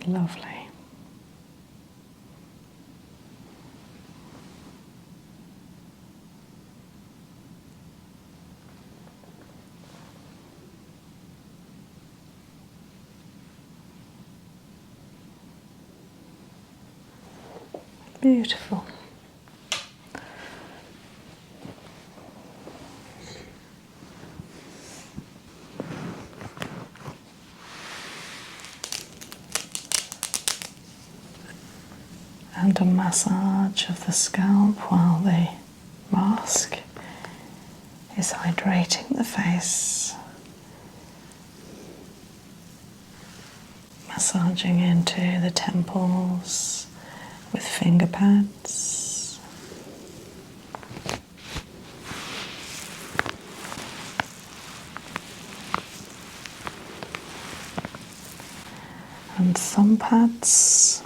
Lovely. Beautiful. And a massage of the scalp while the mask is hydrating the face. Massaging into the temples with finger pads. And thumb pads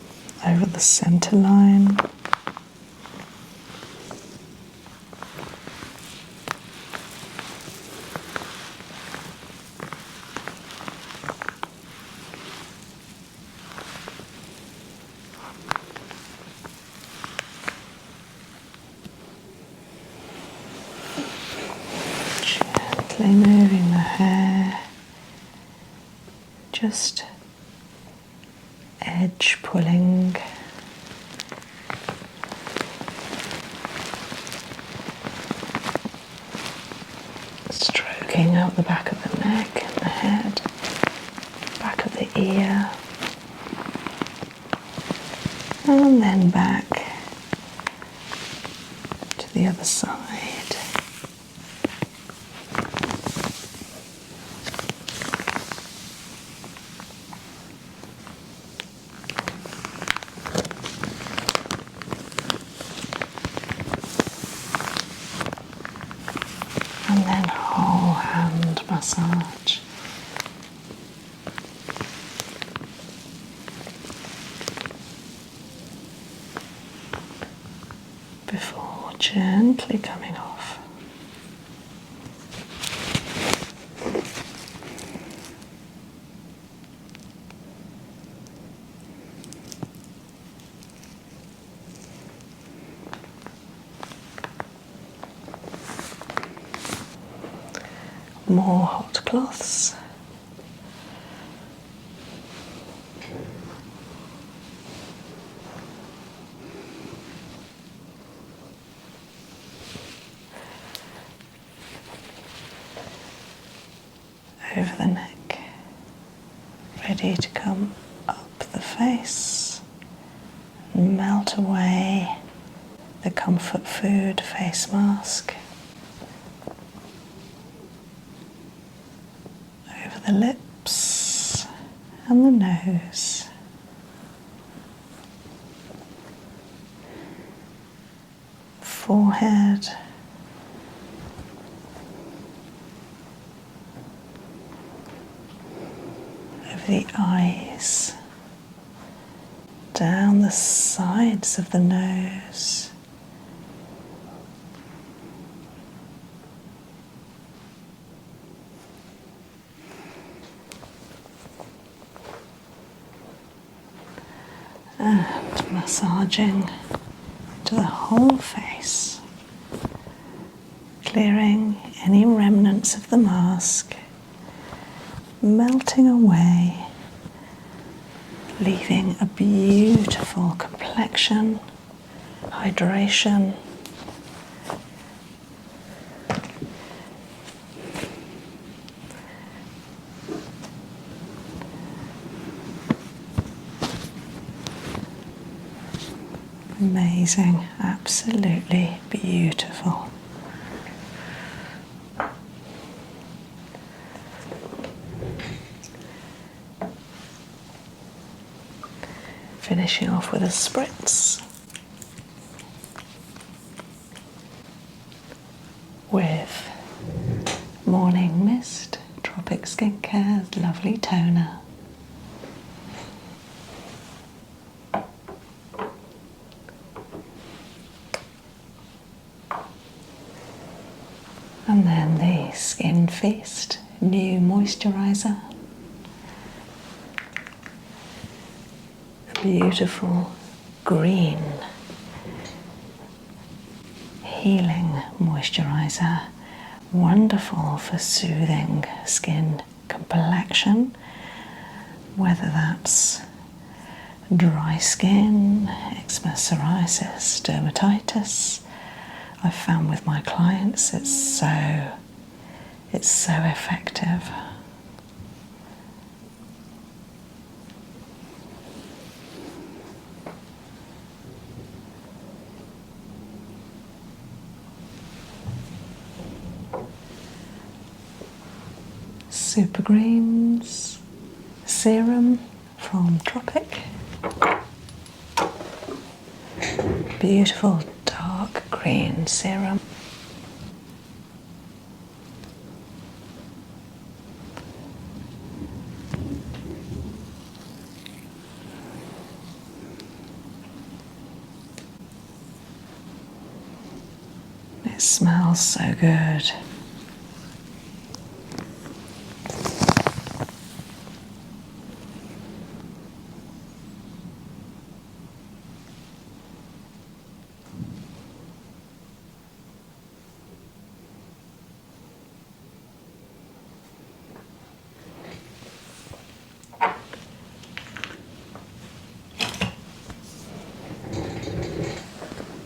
over the center line. Gently moving the hair, just edge pulling, stroking out the back of the neck and the head, back of the ear, and then back to the other side. massage. Before gently coming off. More hot cloths. Over the neck, ready to come up the face and melt away the comfort food face mask. Over the lips and the nose. Forehead. Over the eyes. Down the sides of the nose. And massaging to the whole face, clearing any remnants of the mask, melting away, leaving a beautiful complexion, hydration. Amazing, absolutely beautiful. Finishing off with a spritz with Morning Mist, Tropic Skincare's lovely toner. And then the Skin Feast new moisturiser. A beautiful green healing moisturiser. Wonderful for soothing skin complexion, whether that's dry skin, eczema, psoriasis, dermatitis. I've found with my clients it's so effective. Super Greens serum from Tropic. Beautiful dark green serum. It smells so good.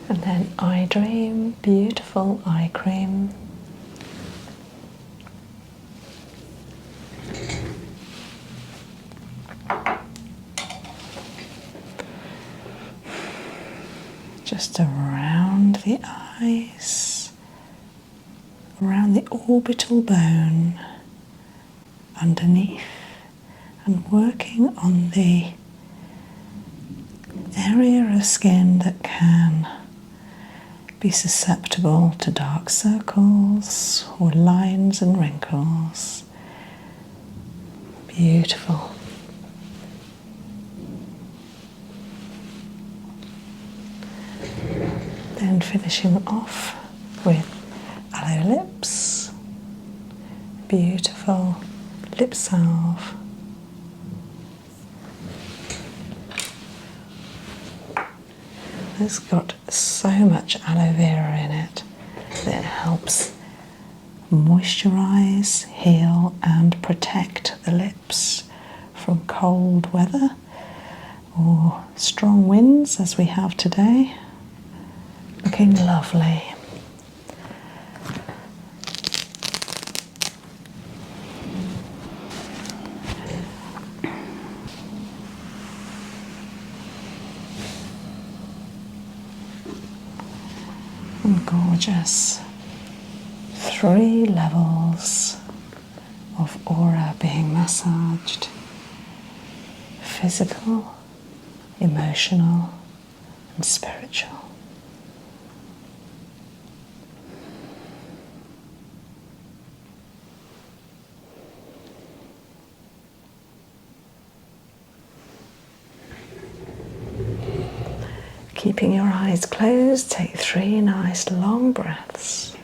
And then Eye Dream, beautiful eye cream. Just around the eyes, around the orbital bone, underneath, and working on the area of skin that can be susceptible to dark circles or lines and wrinkles. Beautiful. Then finishing off with aloe lips. Beautiful lip salve. It's got so much aloe vera in it that it helps moisturize, heal and protect the lips from cold weather or strong winds as we have today. Looking lovely. And gorgeous. 3 levels of aura being massaged. Physical, emotional and spiritual. Keeping your eyes closed, take 3 nice long breaths.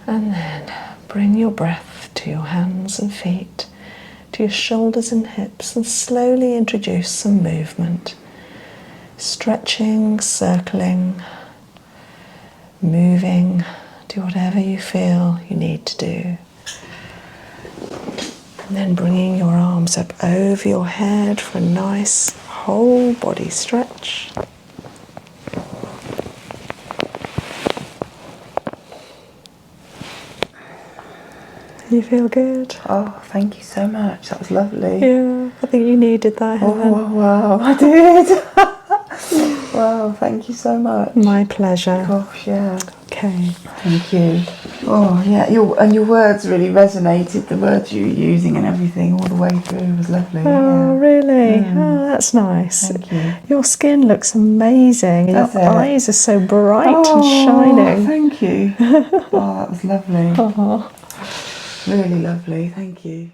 And then bring your breath to your hands and feet, to your shoulders and hips, and slowly introduce some movement. Stretching, circling, moving. Do whatever you feel you need to do. And then bringing your arms up over your head for a nice whole body stretch. You feel good? Oh, thank you so much. That was lovely. Yeah, I think you needed that, Helen. Oh, wow, I did. Wow, thank you so much. My pleasure. Gosh, yeah. Okay. Thank you. Oh, yeah, your words really resonated. The words you were using and everything all the way through was lovely. Oh, yeah. really? Oh, that's nice. Thank you. Your skin looks amazing. Does Your it? eyes are so bright Oh, and shining. thank you. Oh, that was lovely. Oh. Really lovely. Thank you.